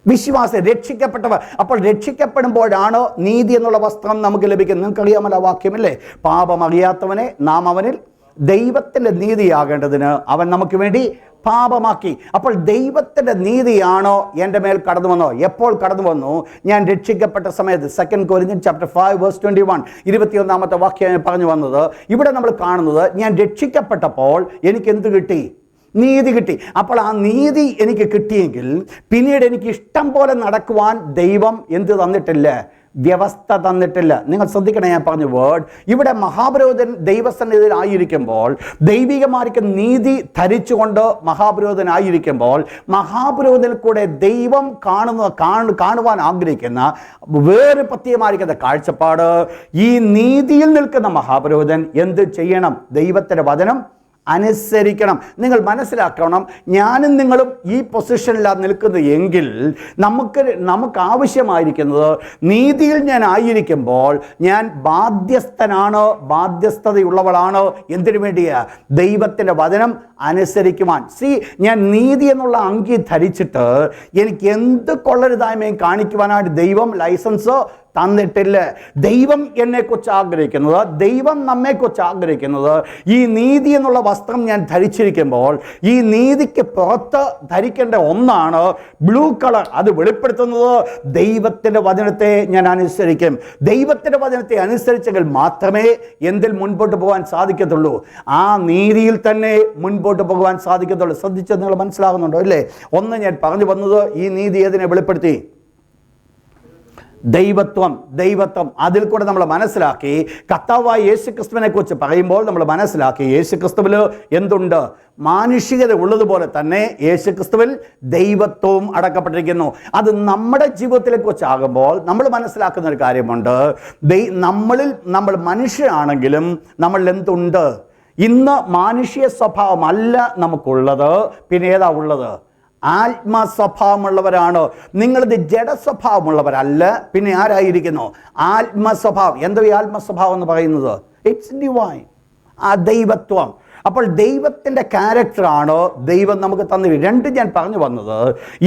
വിശ്വാസി, രക്ഷിക്കപ്പെട്ടവർ. അപ്പോൾ രക്ഷിക്കപ്പെടുമ്പോഴാണ് നീതി എന്നുള്ള വസ്ത്രം നമുക്ക് ലഭിക്കുന്നത്. നിങ്ങൾക്കറിയാമല്ലോ വാക്യമല്ലേ? പാപം അറിയാത്തവനെ നാം അവനിൽ ദൈവത്തിൻ്റെ നീതിയാകേണ്ടതിന് അവൻ നമുക്ക് വേണ്ടി പാപമാക്കി. അപ്പോൾ ദൈവത്തിൻ്റെ നീതിയാണോ എൻ്റെ മേൽ കടന്നു വന്നോ? എപ്പോൾ കടന്നു വന്നു? ഞാൻ രക്ഷിക്കപ്പെട്ട സമയത്ത്. 2 Corinthians chapter 5 verse 21, 21-ാമത്തെ വാക്യം പറഞ്ഞു വന്നത്. ഇവിടെ നമ്മൾ കാണുന്നത്, ഞാൻ രക്ഷിക്കപ്പെട്ടപ്പോൾ എനിക്ക് എന്ത് കിട്ടി? നീതി കിട്ടി. അപ്പോൾ ആ നീതി എനിക്ക് കിട്ടിയെങ്കിൽ പിന്നീട് എനിക്ക് ഇഷ്ടം പോലെ നടക്കുവാൻ ദൈവം എന്ത് തന്നിട്ടില്ല? വ്യവസ്ഥ തന്നിട്ടില്ല. നിങ്ങൾ ശ്രദ്ധിക്കണേ, ഞാൻ പറഞ്ഞ വേർഡ്. ഇവിടെ മഹാപുരോഹിതൻ ദൈവസന്നിധിയിലായിരിക്കുമ്പോൾ, ദൈവികമാർക്ക് നീതി ധരിച്ചുകൊണ്ട് മഹാപുരോഹിതനായിരിക്കുമ്പോൾ, മഹാപുരോഹിതനിൽ കൂടെ ദൈവം കാണുവാൻ ആഗ്രഹിക്കുന്ന വേറെ പ്രത്യേകമായിരിക്കുന്ന കാഴ്ചപ്പാട്, ഈ നീതിയിൽ നിൽക്കുന്ന മഹാപുരോഹിതൻ എന്ത് ചെയ്യണം? ദൈവത്തിൻ്റെ വചനം അനുസരിക്കണം. നിങ്ങൾ മനസ്സിലാക്കണം, ഞാനും നിങ്ങളും ഈ പൊസിഷനിലാണ് നിൽക്കുന്നത് എങ്കിൽ നമുക്ക് ആവശ്യമായിരിക്കുന്നത്, നീതിയിൽ ഞാൻ ആയിരിക്കുമ്പോൾ ഞാൻ ബാധ്യസ്ഥനാണ്, ബാധ്യസ്ഥതയുള്ളവളാണ്. എന്തിനു വേണ്ടിയാ? ദൈവത്തിൻ്റെ വചനം അനുസരിക്കുവാൻ. ഞാൻ നീതി എന്നുള്ള അങ്കി ധരിച്ചിട്ട് എനിക്ക് എന്ത് കൊള്ളരുതായ്മയും കാണിക്കുവാനായിട്ട് ദൈവം ലൈസൻസ് തന്നിട്ടില്ല. ദൈവം എന്നെക്കുറിച്ച് ആഗ്രഹിക്കുന്നത്, ദൈവം നമ്മെക്കുറിച്ച് ആഗ്രഹിക്കുന്നത്, ഈ നീതി എന്നുള്ള വസ്ത്രം ഞാൻ ധരിച്ചിരിക്കുമ്പോൾ ഈ നീതിക്ക് പുറത്ത് ധരിക്കേണ്ട ഒന്നാണ് ബ്ലൂ കളർ. അത് വെളിപ്പെടുത്തുന്നത് ദൈവത്തിൻ്റെ വചനത്തെ ഞാൻ അനുസരിക്കും. ദൈവത്തിൻ്റെ വചനത്തെ അനുസരിച്ചെങ്കിൽ മാത്രമേ എന്തിൽ മുൻപോട്ട് പോകാൻ സാധിക്കത്തുള്ളൂ? ആ നീതിയിൽ തന്നെ മുൻപോട്ട് പോകുവാൻ സാധിക്കത്തുള്ളൂ. ശ്രദ്ധിച്ചത് നിങ്ങൾ മനസ്സിലാകുന്നുണ്ടോ? അല്ലേ? ഒന്ന് ഞാൻ പറഞ്ഞു വന്നത്, ഈ നീതി ഏതിനെ വെളിപ്പെടുത്തി? ദൈവത്വം. അതിൽ കൂടെ നമ്മൾ മനസ്സിലാക്കി, കർത്താവായ യേശുക്രിസ്തുവിനെ കുറിച്ച് പറയുമ്പോൾ നമ്മൾ മനസ്സിലാക്കി, യേശുക്രിസ്തുവിൽ എന്തുണ്ട്? മാനുഷികത ഉള്ളതുപോലെ തന്നെ യേശുക്രിസ്തുവിൽ ദൈവത്വവും അടക്കപ്പെട്ടിരിക്കുന്നു. അത് നമ്മുടെ ജീവിതത്തിലെ കുറിച്ചാകുമ്പോൾ നമ്മൾ മനസ്സിലാക്കുന്ന ഒരു കാര്യമുണ്ട്. നമ്മൾ മനുഷ്യരാണെങ്കിലും നമ്മളിൽ എന്തുണ്ട്? ഇന്ന് മാനുഷ്യ സ്വഭാവമല്ല നമുക്കുള്ളത്, പിന്നെ ഏതാ ഉള്ളത്? ആത്മസ്വഭാവമുള്ളവരാണ്. നിങ്ങളിത് ജഡസ്വഭാവമുള്ളവരല്ല, പിന്നെ ആരായിരിക്കുന്നു? ആത്മസ്വഭാവം. എന്താ ഈ ആത്മസ്വഭാവം എന്ന് പറയുന്നത്? ഇറ്റ്സ് ഡിവൈൻ, ആ ദൈവത്വം. അപ്പോൾ ദൈവത്തിൻ്റെ ക്യാരക്ടറാണ് ദൈവം നമുക്ക് തന്നത്. രണ്ട് ഞാൻ പറഞ്ഞു വന്നത്,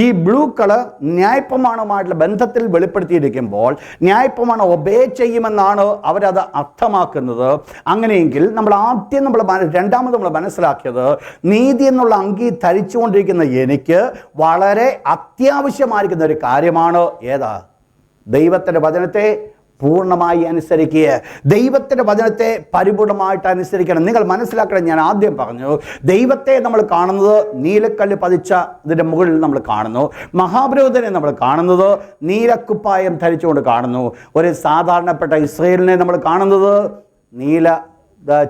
ഈ ബ്ലൂ കളർ ന്യായപ്രമാണവുമായിട്ടുള്ള ബന്ധത്തിൽ വെളിപ്പെടുത്തിയിരിക്കുമ്പോൾ ന്യായപ്രമാണം ഒബേ ചെയ്യുമെന്നാണ് അവരത് അർത്ഥമാക്കുന്നത്. അങ്ങനെയെങ്കിൽ രണ്ടാമത് നമ്മൾ മനസ്സിലാക്കിയത്, നീതി എന്നുള്ള അങ്കി ധരിച്ചുകൊണ്ടിരിക്കുന്ന എനിക്ക് വളരെ അത്യാവശ്യമായിരിക്കുന്ന ഒരു കാര്യമാണ് ഏതാ? ദൈവത്തിൻ്റെ വചനത്തെ പൂർണ്ണമായി അനുസരിക്കുക, ദൈവത്തിൻ്റെ വചനത്തെ പരിപൂർണമായിട്ട് അനുസരിക്കണം. നിങ്ങൾ മനസ്സിലാക്കണം, ഞാൻ ആദ്യം പറഞ്ഞു, ദൈവത്തെ നമ്മൾ കാണുന്നത് നീലക്കല്ല് പതിച്ച ഇതിൻ്റെ മുകളിൽ നമ്മൾ കാണുന്നു. മഹാപുരോഹിതനെ നമ്മൾ കാണുന്നത് നീലക്കുപ്പായം ധരിച്ചുകൊണ്ട് കാണുന്നു. ഒരു സാധാരണപ്പെട്ട ഇസ്രായേലിനെ നമ്മൾ കാണുന്നത് നീല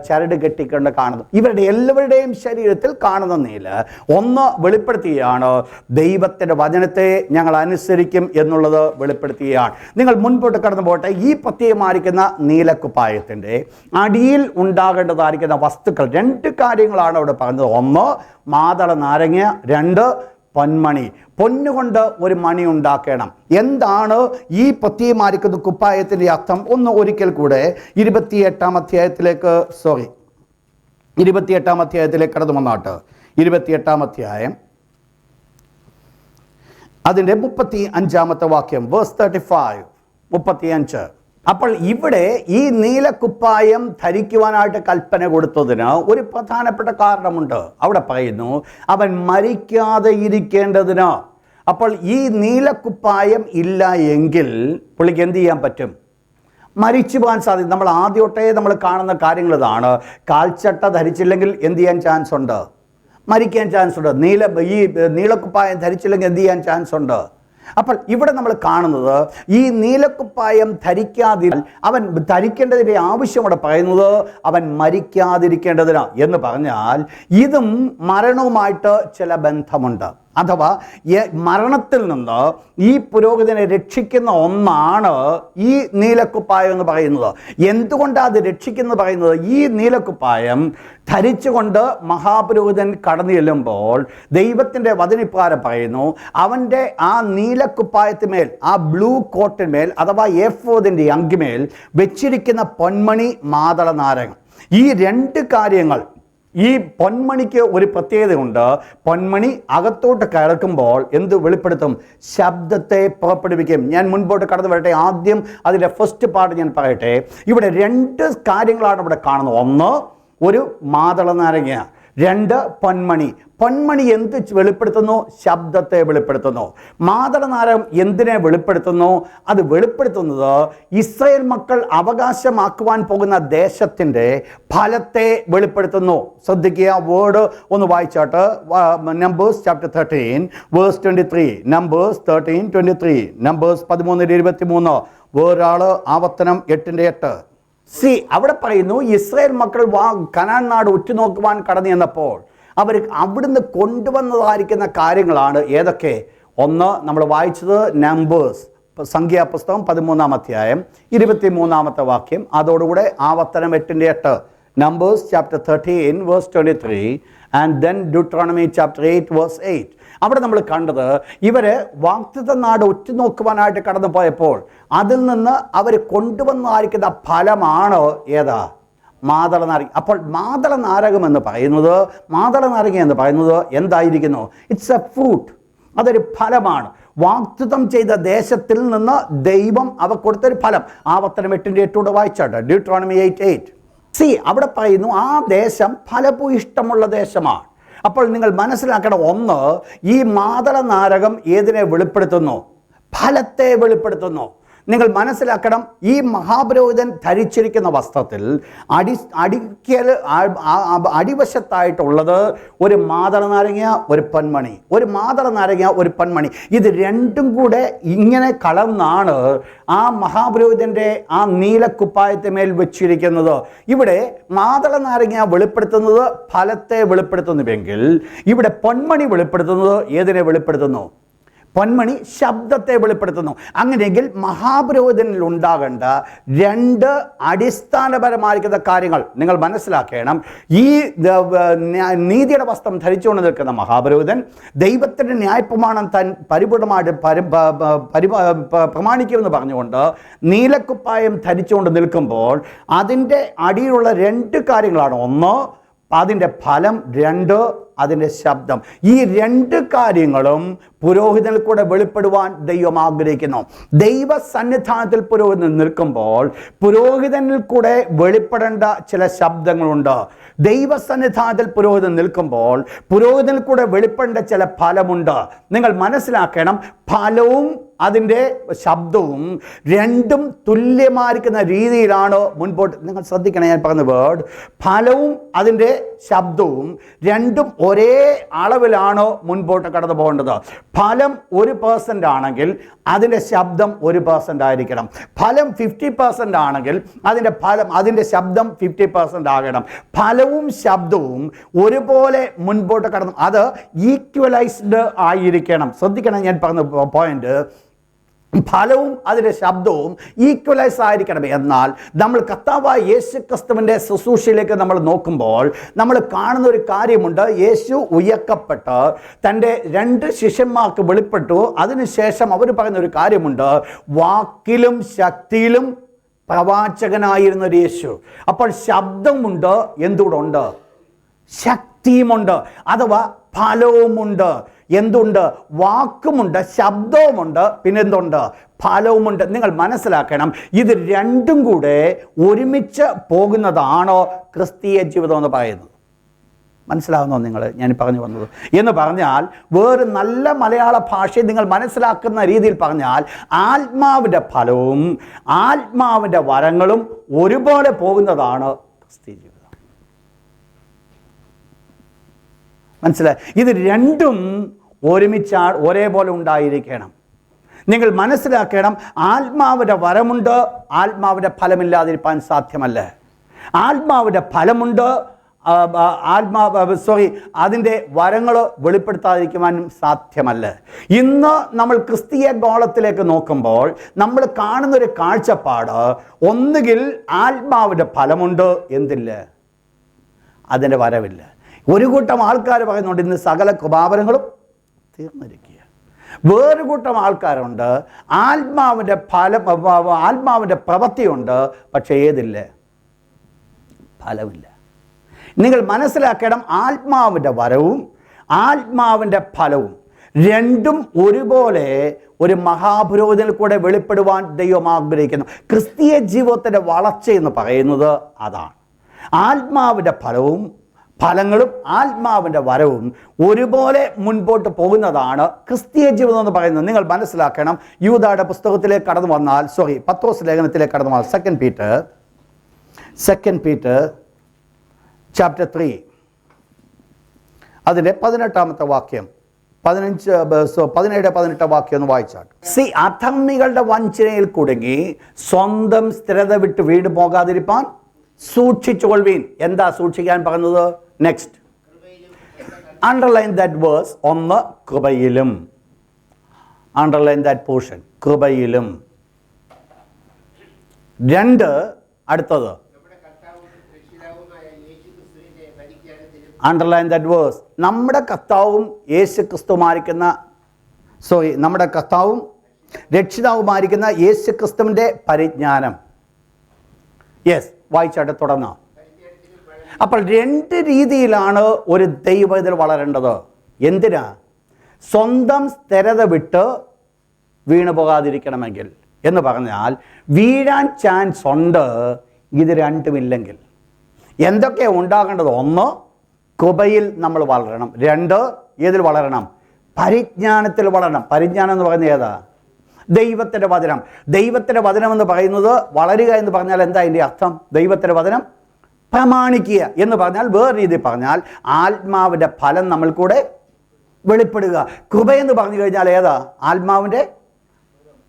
ചരട് കെട്ടിക്കൊണ്ട് കാണുന്നു. ഇവരുടെ എല്ലാവരുടെയും ശരീരത്തിൽ കാണുന്ന നീല ഒന്ന് വെളിപ്പെടുത്തുകയാണ്, ദൈവത്തിൻ്റെ വചനത്തെ ഞങ്ങൾ അനുസരിക്കും എന്നുള്ളത് വെളിപ്പെടുത്തുകയാണ്. നിങ്ങൾ മുൻപോട്ട് കടന്നു പോട്ടെ. ഈ പ്രത്യേകമായിരിക്കുന്ന നീലക്കുപ്പായത്തിൻ്റെ അടിയിൽ ഉണ്ടാകേണ്ടതായിരിക്കുന്ന വസ്തുക്കൾ രണ്ട് കാര്യങ്ങളാണ് അവിടെ പറഞ്ഞത്. ഒന്ന് മാതള നാരങ്ങ, രണ്ട് പൊന്മണി. പൊന്നുകൊണ്ട് ഒരു മണി ഉണ്ടാക്കണം. എന്താണ് ഈ പ്രത്യേകമായിരിക്കുന്ന കുപ്പായത്തിൻ്റെ അർത്ഥം? ഒന്ന് ഒരിക്കൽ കൂടെ 28-ാം അധ്യായത്തിലേക്ക് കടന്നു വന്നാട്ട്. 28-ാം അധ്യായം അതിൻ്റെ 35-ാമത്തെ വാക്യം, വേഴ്സ് 35, 35. അപ്പോൾ ഇവിടെ ഈ നീലക്കുപ്പായം ധരിക്കുവാനായിട്ട് കൽപ്പന കൊടുത്തതിന് ഒരു പ്രധാനപ്പെട്ട കാരണമുണ്ട്. അവിടെ പറയുന്നു, അവൻ മരിക്കാതെ ഇരിക്കേണ്ടതിന്. അപ്പോൾ ഈ നീലക്കുപ്പായം ഇല്ല എങ്കിൽ പുള്ളിക്ക് എന്ത് ചെയ്യാൻ പറ്റും? മരിച്ചു പോകാൻ സാധിക്കും. നമ്മൾ ആദ്യമൊട്ടേ നമ്മൾ കാണുന്ന കാര്യങ്ങൾ ഇതാണ്. കാൽച്ചട്ട ധരിച്ചില്ലെങ്കിൽ എന്ത് ചെയ്യാൻ ചാൻസ് ഉണ്ട്? മരിക്കാൻ ചാൻസ് ഉണ്ട്. ഈ നീലക്കുപ്പായം ധരിച്ചില്ലെങ്കിൽ എന്ത് ചെയ്യാൻ ചാൻസ് ഉണ്ട്? അപ്പോൾ ഇവിടെ നമ്മൾ കാണുന്നത്, ഈ നീലക്കുപ്പായം അവൻ ധരിക്കേണ്ടതിൻ്റെ ആവശ്യം ഇവിടെ പറയുന്നത് അവൻ മരിക്കാതിരിക്കേണ്ടതിന് എന്ന് പറഞ്ഞാൽ ഇതും മരണവുമായിട്ട് ചില ബന്ധമുണ്ട്. അഥവാ മരണത്തിൽ നിന്ന് ഈ പുരോഹിതനെ രക്ഷിക്കുന്ന ഒന്നാണ് ഈ നീലക്കുപ്പായം എന്ന് പറയുന്നത്. എന്തുകൊണ്ടാണ് അത് രക്ഷിക്കുന്നത് പറയുന്നത്? ഈ നീലക്കുപ്പായം ധരിച്ചുകൊണ്ട് മഹാപുരോഹിതൻ കടന്നു ചെല്ലുമ്പോൾ ദൈവത്തിൻ്റെ വചനപ്രകാരം പറയുന്നു, അവൻ്റെ ആ നീലക്കുപ്പായത്തിന്മേൽ, ആ ബ്ലൂ കോട്ടിന്മേൽ അഥവാ എഫോദിൻ്റെ അങ്കിമേൽ വെച്ചിരിക്കുന്ന പൊന്മണി, മാതള നാരകം, ഈ രണ്ട് കാര്യങ്ങൾ. ഈ പൊന്മണിക്ക് ഒരു പ്രത്യേകതയുണ്ട്. പൊന്മണി അകത്തോട്ട് കയറുമ്പോൾ എന്ത് വെളിപ്പെടുത്തും? ശബ്ദത്തെ പുറപ്പെടുവിക്കും. ഞാൻ മുൻപോട്ട് കടന്നു വരട്ടെ. ആദ്യം അതിൻ്റെ ഫസ്റ്റ് പാർട്ട് ഞാൻ പറയട്ടെ. ഇവിടെ രണ്ട് കാര്യങ്ങളാണ് ഇവിടെ കാണുന്നത്. ഒന്ന് ഒരു മാതള നാരങ്ങ, രണ്ട് പൊന്മണി. പൊന്മണി എന്ത് വെളിപ്പെടുത്തുന്നു? ശബ്ദത്തെ വെളിപ്പെടുത്തുന്നു. മാതള നാരകം എന്തിനെ വെളിപ്പെടുത്തുന്നു? അത് വെളിപ്പെടുത്തുന്നത് ഇസ്രായേൽ മക്കൾ അവകാശമാക്കുവാൻ പോകുന്ന ദേശത്തിൻ്റെ ഫലത്തെ വെളിപ്പെടുത്തുന്നു. ശ്രദ്ധിക്കുക, വേർഡ് ഒന്ന് വായിച്ചാട്ട്. Numbers chapter 13 verse 23, numbers 13:23, numbers 13:23, വേറൊരാള് ആവർത്തനം 8:8. അവിടെ പറയുന്നു, ഇസ്രായേൽ മക്കൾ കനാൻ നാട് ഉറ്റുനോക്കുവാൻ കടന്നു ചെന്നപ്പോൾ അവർ അവിടുന്ന് കൊണ്ടുവന്നതായിരിക്കുന്ന കാര്യങ്ങളാണ് ഏതൊക്കെ? ഒന്ന് നമ്മൾ വായിച്ചത് നമ്പേഴ്സ്, സംഖ്യാപുസ്തകം 13-ാം അധ്യായം 23-ാമത്തെ വാക്യം, അതോടുകൂടെ ആവർത്തനം 8:8, Numbers chapter 13 verse 23, and then Deuteronomy chapter 8 verse 8. അവിടെ നമ്മൾ കണ്ടത്, ഇവർ വാഗ്ദത്ത നാട് ഉറ്റുനോക്കുവാനായിട്ട് കടന്നു പോയപ്പോൾ അതിൽ നിന്ന് അവർ കൊണ്ടുവന്നായിരിക്കുന്ന ഫലമാണ് ഏതാ? മാതള നാരങ്ങ. അപ്പോൾ മാതള നാരകം എന്ന് പറയുന്നത്, മാതള നാരങ്ങ എന്ന് പറയുന്നത് എന്തായിരിക്കുന്നു? It's A fruit. അതൊരു ഫലമാണ്. വാഗ്ദത്തം ചെയ്ത ദേശത്തിൽ നിന്ന് ദൈവം അവ കൊടുത്തൊരു ഫലം. ആവർത്തനം 8:8 വായിച്ചാട്ട്, ഡ്യൂട്രോണമി 8:8. അവിടെ പറയുന്നു, ആ ദേശം ഫലഭൂയിഷ്ടമുള്ള ദേശമാണ്. അപ്പോൾ നിങ്ങൾ മനസ്സിലാക്കണം, ഒന്ന്, ഈ മാതള നാരകം ഏതിനെ വെളിപ്പെടുത്തുന്നു? ഫലത്തെ വെളിപ്പെടുത്തുന്നു. നിങ്ങൾ മനസ്സിലാക്കണം, ഈ മഹാപുരോഹിതൻ ധരിച്ചിരിക്കുന്ന വസ്ത്രത്തിൽ അടിവശത്തായിട്ടുള്ളത് ഒരു മാതള നാരങ്ങ, ഒരു പൊന്മണി. ഒരു മാതള നാരങ്ങ, ഒരു പൊന്മണി. ഇത് രണ്ടും കൂടെ ഇങ്ങനെ കലർന്നാണ് ആ മഹാപുരോഹിതൻ്റെ ആ നീലക്കുപ്പായത്തിന്മേൽ വെച്ചിരിക്കുന്നത്. ഇവിടെ മാതള നാരങ്ങ വെളിപ്പെടുത്തുന്നത് ഫലത്തെ വെളിപ്പെടുത്തുന്നുവെങ്കിൽ ഇവിടെ പൊന്മണി വെളിപ്പെടുത്തുന്നത് ഏതിനെ വെളിപ്പെടുത്തുന്നു? പൊന്മണി ശബ്ദത്തെ വെളിപ്പെടുത്തുന്നു. അങ്ങനെയെങ്കിൽ മഹാപുരോഹിതനിൽ ഉണ്ടാകേണ്ട രണ്ട് അടിസ്ഥാനപരമായിരിക്കുന്ന കാര്യങ്ങൾ നിങ്ങൾ മനസ്സിലാക്കണം. ഈ നീതിയുടെ വസ്ത്രം ധരിച്ചുകൊണ്ട് നിൽക്കുന്ന മഹാപുരോഹിതൻ ദൈവത്തിൻ്റെ ന്യായപ്രമാണം താൻ പരിപൂർണമായിട്ട് പ്രമാണിക്കുമെന്ന് പറഞ്ഞുകൊണ്ട് നീലക്കുപ്പായം ധരിച്ചുകൊണ്ട് നിൽക്കുമ്പോൾ അതിൻ്റെ അടിയിലുള്ള രണ്ട് കാര്യങ്ങളാണ്. ഒന്ന്, അതിൻ്റെ ഫലം. രണ്ട്, അതിൻ്റെ ശബ്ദം. ഈ രണ്ട് കാര്യങ്ങളും പുരോഹിതനിൽ കൂടെ വെളിപ്പെടുവാൻ ദൈവം ആഗ്രഹിക്കുന്നു. ദൈവ സന്നിധാനത്തിൽ പുരോഹിതൻ നിൽക്കുമ്പോൾ പുരോഹിതനിൽ കൂടെ വെളിപ്പെടേണ്ട ചില ശബ്ദങ്ങളുണ്ട്. ദൈവ സന്നിധാനത്തിൽ പുരോഹിതൻ നിൽക്കുമ്പോൾ പുരോഹിതനിൽ കൂടെ വെളിപ്പെടേണ്ട ചില ഫലമുണ്ട്. നിങ്ങൾ മനസ്സിലാക്കണം, ഫലവും അതിൻ്റെ ശബ്ദവും രണ്ടും തുല്യമായിരിക്കുന്ന രീതിയിലാണ് മുൻപോട്ട്. നിങ്ങൾ ശ്രദ്ധിക്കണം, ഞാൻ പറഞ്ഞ വേർഡ്, ഫലവും അതിൻ്റെ ശബ്ദവും രണ്ടും ഒരേ അളവിലാണ് മുൻപോട്ട് കടന്നു പോകേണ്ടത്. ഫലം 1% ആണെങ്കിൽ അതിൻ്റെ ശബ്ദം 1% ആയിരിക്കണം. ഫലം 50% ആണെങ്കിൽ അതിൻ്റെ ശബ്ദം 50% ആകണം. ഫലവും ശബ്ദവും ഒരുപോലെ മുൻപോട്ട് കടന്നു, അത് ഈക്വലൈസ്ഡ് ആയിരിക്കണം. ശ്രദ്ധിക്കണം, ഞാൻ പറഞ്ഞ പോയിന്റ്, ഫലവും അതിൻ്റെ ശബ്ദവും ഈക്വലൈസ് ആയിരിക്കണം. എന്നാൽ നമ്മൾ കർത്താവായ യേശു ക്രിസ്തുവിൻ്റെ ശുശ്രൂഷയിലേക്ക് നമ്മൾ നോക്കുമ്പോൾ നമ്മൾ കാണുന്ന ഒരു കാര്യമുണ്ട്. യേശു ഉയർക്കപ്പെട്ട് തൻ്റെ 2 ശിഷ്യന്മാർക്ക് വെളിപ്പെട്ടു. അതിനുശേഷം അവർ പറയുന്ന ഒരു കാര്യമുണ്ട്, വാക്കിലും ശക്തിയിലും പ്രവാചകനായിരുന്ന ഒരു യേശു. അപ്പോൾ ശബ്ദമുണ്ട്, എന്തുകൊണ്ട്? ശക്തിയുമുണ്ട്, അഥവാ ഫലവുമുണ്ട്. എന്തുണ്ട്? വാക്കുമുണ്ട്, ശബ്ദവുമുണ്ട്, പിന്നെന്തുണ്ട്? ഫലവുമുണ്ട്. നിങ്ങൾ മനസ്സിലാക്കണം, ഇത് രണ്ടും കൂടെ ഒരുമിച്ച് പോകുന്നതാണോ ക്രിസ്തീയ ജീവിതം എന്ന് പറയുന്നത്? മനസ്സിലാവുന്നോ നിങ്ങൾ ഞാൻ പറഞ്ഞു വന്നത്? എന്ന് പറഞ്ഞാൽ വേറെ നല്ല മലയാള ഭാഷയിൽ നിങ്ങൾ മനസ്സിലാക്കുന്ന രീതിയിൽ പറഞ്ഞാൽ ആത്മാവിൻ്റെ ഫലവും ആത്മാവിൻ്റെ വരങ്ങളും ഒരുപോലെ പോകുന്നതാണ് ക്രിസ്തീയ ജീവിതം. മനസ്സിലായി? ഇത് രണ്ടും ഒരുമിച്ച് ഒരേപോലെ ഉണ്ടായിരിക്കണം. നിങ്ങൾ മനസ്സിലാക്കണം, ആത്മാവിൻ്റെ വരമുണ്ട്, ആത്മാവിൻ്റെ ഫലമില്ലാതിരിക്കാൻ സാധ്യമല്ല. ആത്മാവിൻ്റെ ഫലമുണ്ട്, അതിൻ്റെ വരങ്ങൾ വെളിപ്പെടുത്താതിരിക്കുവാനും സാധ്യമല്ല. ഇന്ന് നമ്മൾ ക്രിസ്തീയ ഗോളത്തിലേക്ക് നോക്കുമ്പോൾ നമ്മൾ കാണുന്നൊരു കാഴ്ചപ്പാട്, ഒന്നുകിൽ ആത്മാവിൻ്റെ ഫലമുണ്ട്, എന്തില്ല? അതിൻ്റെ വരവില്ല. ഒരു കൂട്ടം ആൾക്കാർ പറയുന്നുണ്ട് ഇന്ന് സകല കൃപാവരങ്ങളും തീർന്നിരിക്കുക. വേറൊരു കൂട്ടം ആൾക്കാരുണ്ട് ആത്മാവിൻ്റെ ആത്മാവിൻ്റെ പ്രവൃത്തിയുണ്ട്, പക്ഷേ ഏതില്ല? ഫലമില്ല. നിങ്ങൾ മനസ്സിലാക്കണം, ആത്മാവിൻ്റെ വരവും ആത്മാവിൻ്റെ ഫലവും രണ്ടും ഒരുപോലെ ഒരു മഹാപുരോഹിതനിൽ കൂടെ വെളിപ്പെടുവാൻ ദൈവം ആഗ്രഹിക്കുന്നു. ക്രിസ്തീയ ജീവിതത്തിൻ്റെ വളർച്ച എന്ന് പറയുന്നത് അതാണ്. ആത്മാവിൻ്റെ ഫലങ്ങളും ആത്മാവിൻ്റെ വരവും ഒരുപോലെ മുൻപോട്ട് പോകുന്നതാണ് ക്രിസ്തീയ ജീവിതം എന്ന് പറയുന്നത്. നിങ്ങൾ മനസ്സിലാക്കണം, യൂദായുടെ പുസ്തകത്തിലേക്ക് കടന്നു വന്നാൽ, പത്രോസ് ലേഖനത്തിലേക്ക് കടന്നു വന്നാൽ, സെക്കൻഡ് പീറ്റർ ചാപ്റ്റർ 3 അതിൻ്റെ 18-ാമത്തെ വാക്യം, 17-18 വാക്യം ഒന്ന് വായിച്ചാൽ, അധർമ്മികളുടെ വഞ്ചനയിൽ കുടുങ്ങി സ്വന്തം സ്ഥിരത വിട്ട് വീട് പോകാതിരിപ്പാൻ സൂക്ഷിച്ചുകൊള്ളുവീൻ. എന്താ സൂക്ഷിക്കാൻ പറഞ്ഞത്? Next, underline that verse. ഒന്ന്, കൃപയിലും. അണ്ടർലൈൻ ദാറ്റ് പോർഷൻ, കൃപയിലും. 2, അടുത്തത്, അണ്ടർലൈൻ ദാറ്റ് വേഴ്സ്. നമ്മുടെ കർത്താവും യേശു ക്രിസ്തുമായിരിക്കുന്ന നമ്മുടെ കർത്താവും രക്ഷിതാവുമായിരിക്കുന്ന യേശു ക്രിസ്തുവിൻ്റെ പരിജ്ഞാനം. യെസ്, വായിച്ചാട്ടെ, തുടർന്ന്. അപ്പോൾ 2 രീതിയിലാണ് ഒരു ദൈവത്തിൽ വളരേണ്ടത്. എന്തിനാ? സ്വന്തം സ്ഥിരത വിട്ട് വീണു പോകാതിരിക്കണമെങ്കിൽ. എന്ന് പറഞ്ഞാൽ വീഴാൻ ചാൻസ് ഉണ്ട് ഇത് രണ്ടുമില്ലെങ്കിൽ. എന്തൊക്കെ ഉണ്ടാകേണ്ടത്? 1, കൃപയിൽ നമ്മൾ വളരണം. 2, ഏതിൽ വളരണം? പരിജ്ഞാനത്തിൽ വളരണം. പരിജ്ഞാനം എന്ന് പറയുന്നത് ഏതാ? ദൈവത്തിൻ്റെ വചനം. ദൈവത്തിൻ്റെ വചനം എന്ന് പറയുന്നത് വളരുക എന്ന് പറഞ്ഞാൽ എന്താ അതിൻ്റെ അർത്ഥം? ദൈവത്തിൻ്റെ വചനം പ്രമാണിക്കുക എന്ന് പറഞ്ഞാൽ, വേറെ രീതിയിൽ പറഞ്ഞാൽ ആത്മാവിൻ്റെ ഫലം നമ്മൾ കൂടെ വെളിപ്പെടുക. കൃപയെന്ന് പറഞ്ഞു കഴിഞ്ഞാൽ ഏതാ? ആത്മാവിൻ്റെ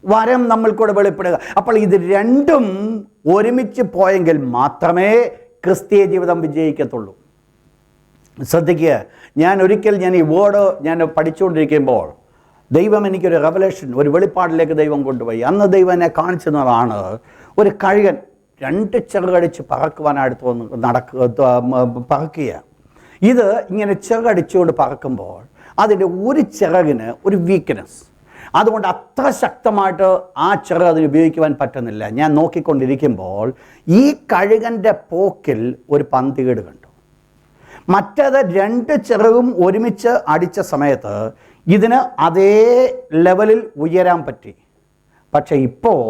വരം നമ്മൾ കൂടെ വെളിപ്പെടുക. അപ്പോൾ ഇത് രണ്ടും ഒരുമിച്ച് പോയെങ്കിൽ മാത്രമേ ക്രിസ്തീയ ജീവിതം വിജയിക്കത്തുള്ളൂ. ശ്രദ്ധിക്കുക, ഞാൻ ഈ വേർഡ് പഠിച്ചുകൊണ്ടിരിക്കുമ്പോൾ ദൈവം എനിക്കൊരു റെവലേഷൻ, ഒരു വെളിപ്പാടിലേക്ക് ദൈവം കൊണ്ടുപോയി. അന്ന് ദൈവം എന്നെ കാണിച്ചു തന്നതാണ് ഒരു കഴുകൻ 2 ചിറകടിച്ച് പറക്കുവാനായിട്ട് പറക്കുക. ഇത് ഇങ്ങനെ ചിറകടിച്ചുകൊണ്ട് പറക്കുമ്പോൾ അതിൻ്റെ ഒരു ചിറകിന് ഒരു വീക്ക്നെസ്, അതുകൊണ്ട് അത്ര ശക്തമായിട്ട് ആ ചിറക് അതിന് ഉപയോഗിക്കുവാൻ പറ്റുന്നില്ല. ഞാൻ നോക്കിക്കൊണ്ടിരിക്കുമ്പോൾ ഈ കഴുകൻ്റെ പോക്കിൽ ഒരു പന്തികേട് കണ്ടു. മറ്റേത് 2 ചിറകും ഒരുമിച്ച് അടിച്ച സമയത്ത് ഇതിന് അതേ ലെവലിൽ ഉയരാൻ പറ്റി. പക്ഷേ ഇപ്പോൾ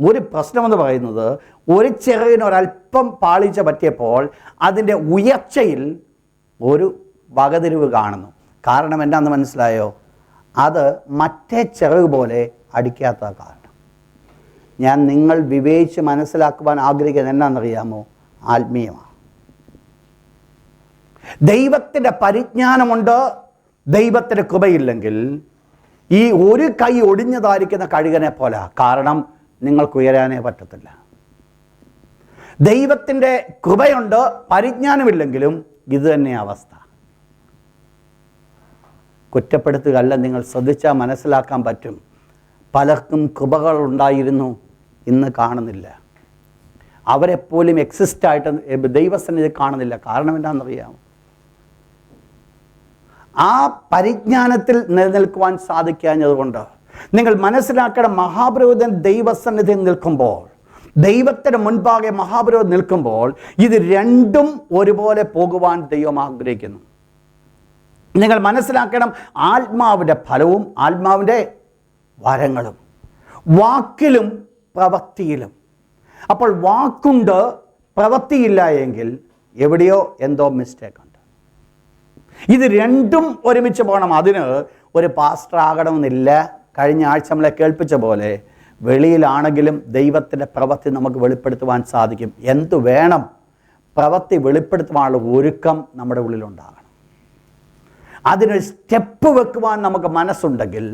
ഒരു പ്രശ്നമെന്ന് പറയുന്നത്, ഒരു ചിറകിന് ഒരല്പം പാളിച്ച പറ്റിയപ്പോൾ അതിൻ്റെ ഉയർച്ചയിൽ ഒരു വകതിരിവ് കാണുന്നു. കാരണം എന്താണെന്ന് മനസ്സിലായോ? അത് മറ്റേ ചിറക് പോലെ അടിക്കാത്ത കാരണം. ഞാൻ നിങ്ങൾ വിവേചിച്ച് മനസ്സിലാക്കുവാൻ ആഗ്രഹിക്കുന്നത് എന്നാണെന്നറിയാമോ? ആത്മീയമാണ്. ദൈവത്തിൻ്റെ പരിജ്ഞാനമുണ്ട്, ദൈവത്തിൻ്റെ കൃപയില്ലെങ്കിൽ ഈ ഒരു കൈ ഒടിഞ്ഞതായിരിക്കുന്ന കഴുകനെ പോലെ. കാരണം നിങ്ങൾക്ക് ഉയരാനേ പറ്റത്തില്ല. ദൈവത്തിൻ്റെ കൃപയുണ്ട്, പരിജ്ഞാനമില്ലെങ്കിലും ഇത് തന്നെ അവസ്ഥ. കുറ്റപ്പെടുത്തുകയല്ല, നിങ്ങൾ ശ്രദ്ധിച്ചാൽ മനസ്സിലാക്കാൻ പറ്റും. പലർക്കും കൃപകൾ ഉണ്ടായിരുന്നു, ഇന്ന് കാണുന്നില്ല. അവരെപ്പോലും എക്സിസ്റ്റായിട്ട് ദൈവസന്നിധി കാണുന്നില്ല. കാരണം എന്താണെന്നറിയാമോ? ആ പരിജ്ഞാനത്തിൽ നിലനിൽക്കുവാൻ സാധിക്കാഞ്ഞതുകൊണ്ട്. നിങ്ങൾ മനസ്സിലാക്കണം, മഹാപുരോഹിതൻ ദൈവസന്നിധി നിൽക്കുമ്പോൾ, ദൈവത്തിന് മുൻപാകെ മഹാപുരോഹിതൻ നിൽക്കുമ്പോൾ ഇത് രണ്ടും ഒരുപോലെ പോകുവാൻ ദൈവം ആഗ്രഹിക്കുന്നു. നിങ്ങൾ മനസ്സിലാക്കണം, ആത്മാവിൻ്റെ ഫലവും ആത്മാവിൻ്റെ വരങ്ങളും, വാക്കിലും പ്രവൃത്തിയിലും. അപ്പോൾ വാക്കുണ്ട്, പ്രവൃത്തിയില്ല എങ്കിൽ എവിടെയോ എന്തോ മിസ്റ്റേക്ക് ഉണ്ട്. ഇത് രണ്ടും ഒരുമിച്ച് പോകണം. അതിന് ഒരു പാസ്റ്റർ ആകണമെന്നില്ല. കഴിഞ്ഞ ആഴ്ച നമ്മളെ കേൾപ്പിച്ച പോലെ വെളിയിലാണെങ്കിലും ദൈവത്തിൻ്റെ പ്രവൃത്തി നമുക്ക് വെളിപ്പെടുത്തുവാൻ സാധിക്കും. എന്തു വേണം? പ്രവൃത്തി വെളിപ്പെടുത്തുവാനുള്ള ഒരുക്കം നമ്മുടെ ഉള്ളിലുണ്ടാകണം. അതിനൊരു സ്റ്റെപ്പ് വെക്കുവാൻ നമുക്ക് മനസ്സുണ്ടെങ്കിൽ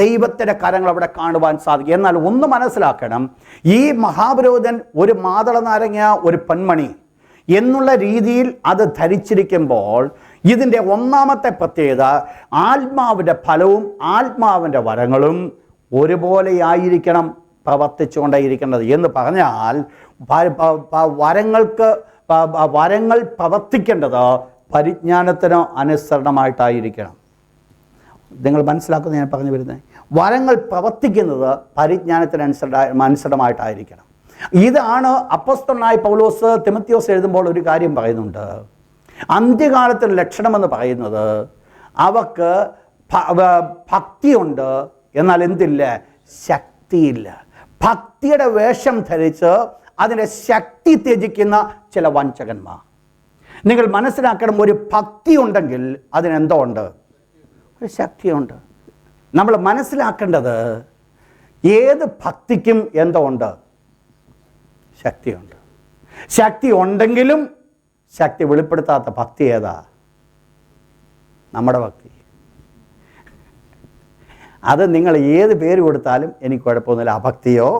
ദൈവത്തിൻ്റെ കരങ്ങൾ അവിടെ കാണുവാൻ സാധിക്കും. എന്നാൽ ഒന്ന് മനസ്സിലാക്കണം, ഈ മഹാപുരോഹിതൻ ഒരു മാതള നാരങ്ങ, ഒരു പൊന്മണി എന്നുള്ള രീതിയിൽ അത് ധരിച്ചിരിക്കുമ്പോൾ ഇതിൻ്റെ ഒന്നാമത്തെ പ്രത്യേകത, ആത്മാവിൻ്റെ ഫലവും ആത്മാവിൻ്റെ വരങ്ങളും ഒരുപോലെയായിരിക്കണം പ്രവർത്തിച്ചുകൊണ്ടേയിരിക്കേണ്ടത്. എന്ന് പറഞ്ഞാൽ വരങ്ങൾ പ്രവർത്തിക്കേണ്ടത് പരിജ്ഞാനത്തിന് അനുസരണമായിട്ടായിരിക്കണം. നിങ്ങൾ മനസ്സിലാക്കുന്നത് ഞാൻ പറഞ്ഞു വരുന്നത്, വരങ്ങൾ പ്രവർത്തിക്കുന്നത് പരിജ്ഞാനത്തിന് അനുസരണമായിട്ടായിരിക്കണം. ഇതാണ് അപ്പോസ്തലനായ പൗലോസ് തിമോത്തിയോസ് എഴുതുമ്പോൾ ഒരു കാര്യം പറയുന്നുണ്ട്. അന്ത്യകാലത്തിൻ്റെ ലക്ഷണമെന്ന് പറയുന്നത് അവർക്ക് ഭക്തിയുണ്ട്, എന്നാൽ എന്തില്ല? ശക്തിയില്ല. ഭക്തിയുടെ വേഷം ധരിച്ച് അതിൻ്റെ ശക്തി ത്യജിക്കുന്ന ചില വഞ്ചകന്മാർ. നിങ്ങൾ മനസ്സിലാക്കണം, ഒരു ഭക്തി ഉണ്ടെങ്കിൽ അതിനെന്തോ ഉണ്ട്? ഒരു ശക്തിയുണ്ട്. നമ്മൾ മനസ്സിലാക്കേണ്ടത്, ഏത് ഭക്തിക്കും എന്തോ ഉണ്ട്? ശക്തിയുണ്ട്. ശക്തി ഉണ്ടെങ്കിലും ശക്തി വെളിപ്പെടുത്താത്ത ഭക്തി ഏതാ? നമ്മുടെ ഭക്തി. അത് നിങ്ങൾ ഏത് പേര് കൊടുത്താലും എനിക്ക് കുഴപ്പമൊന്നുമില്ല. അഭക്തിയോ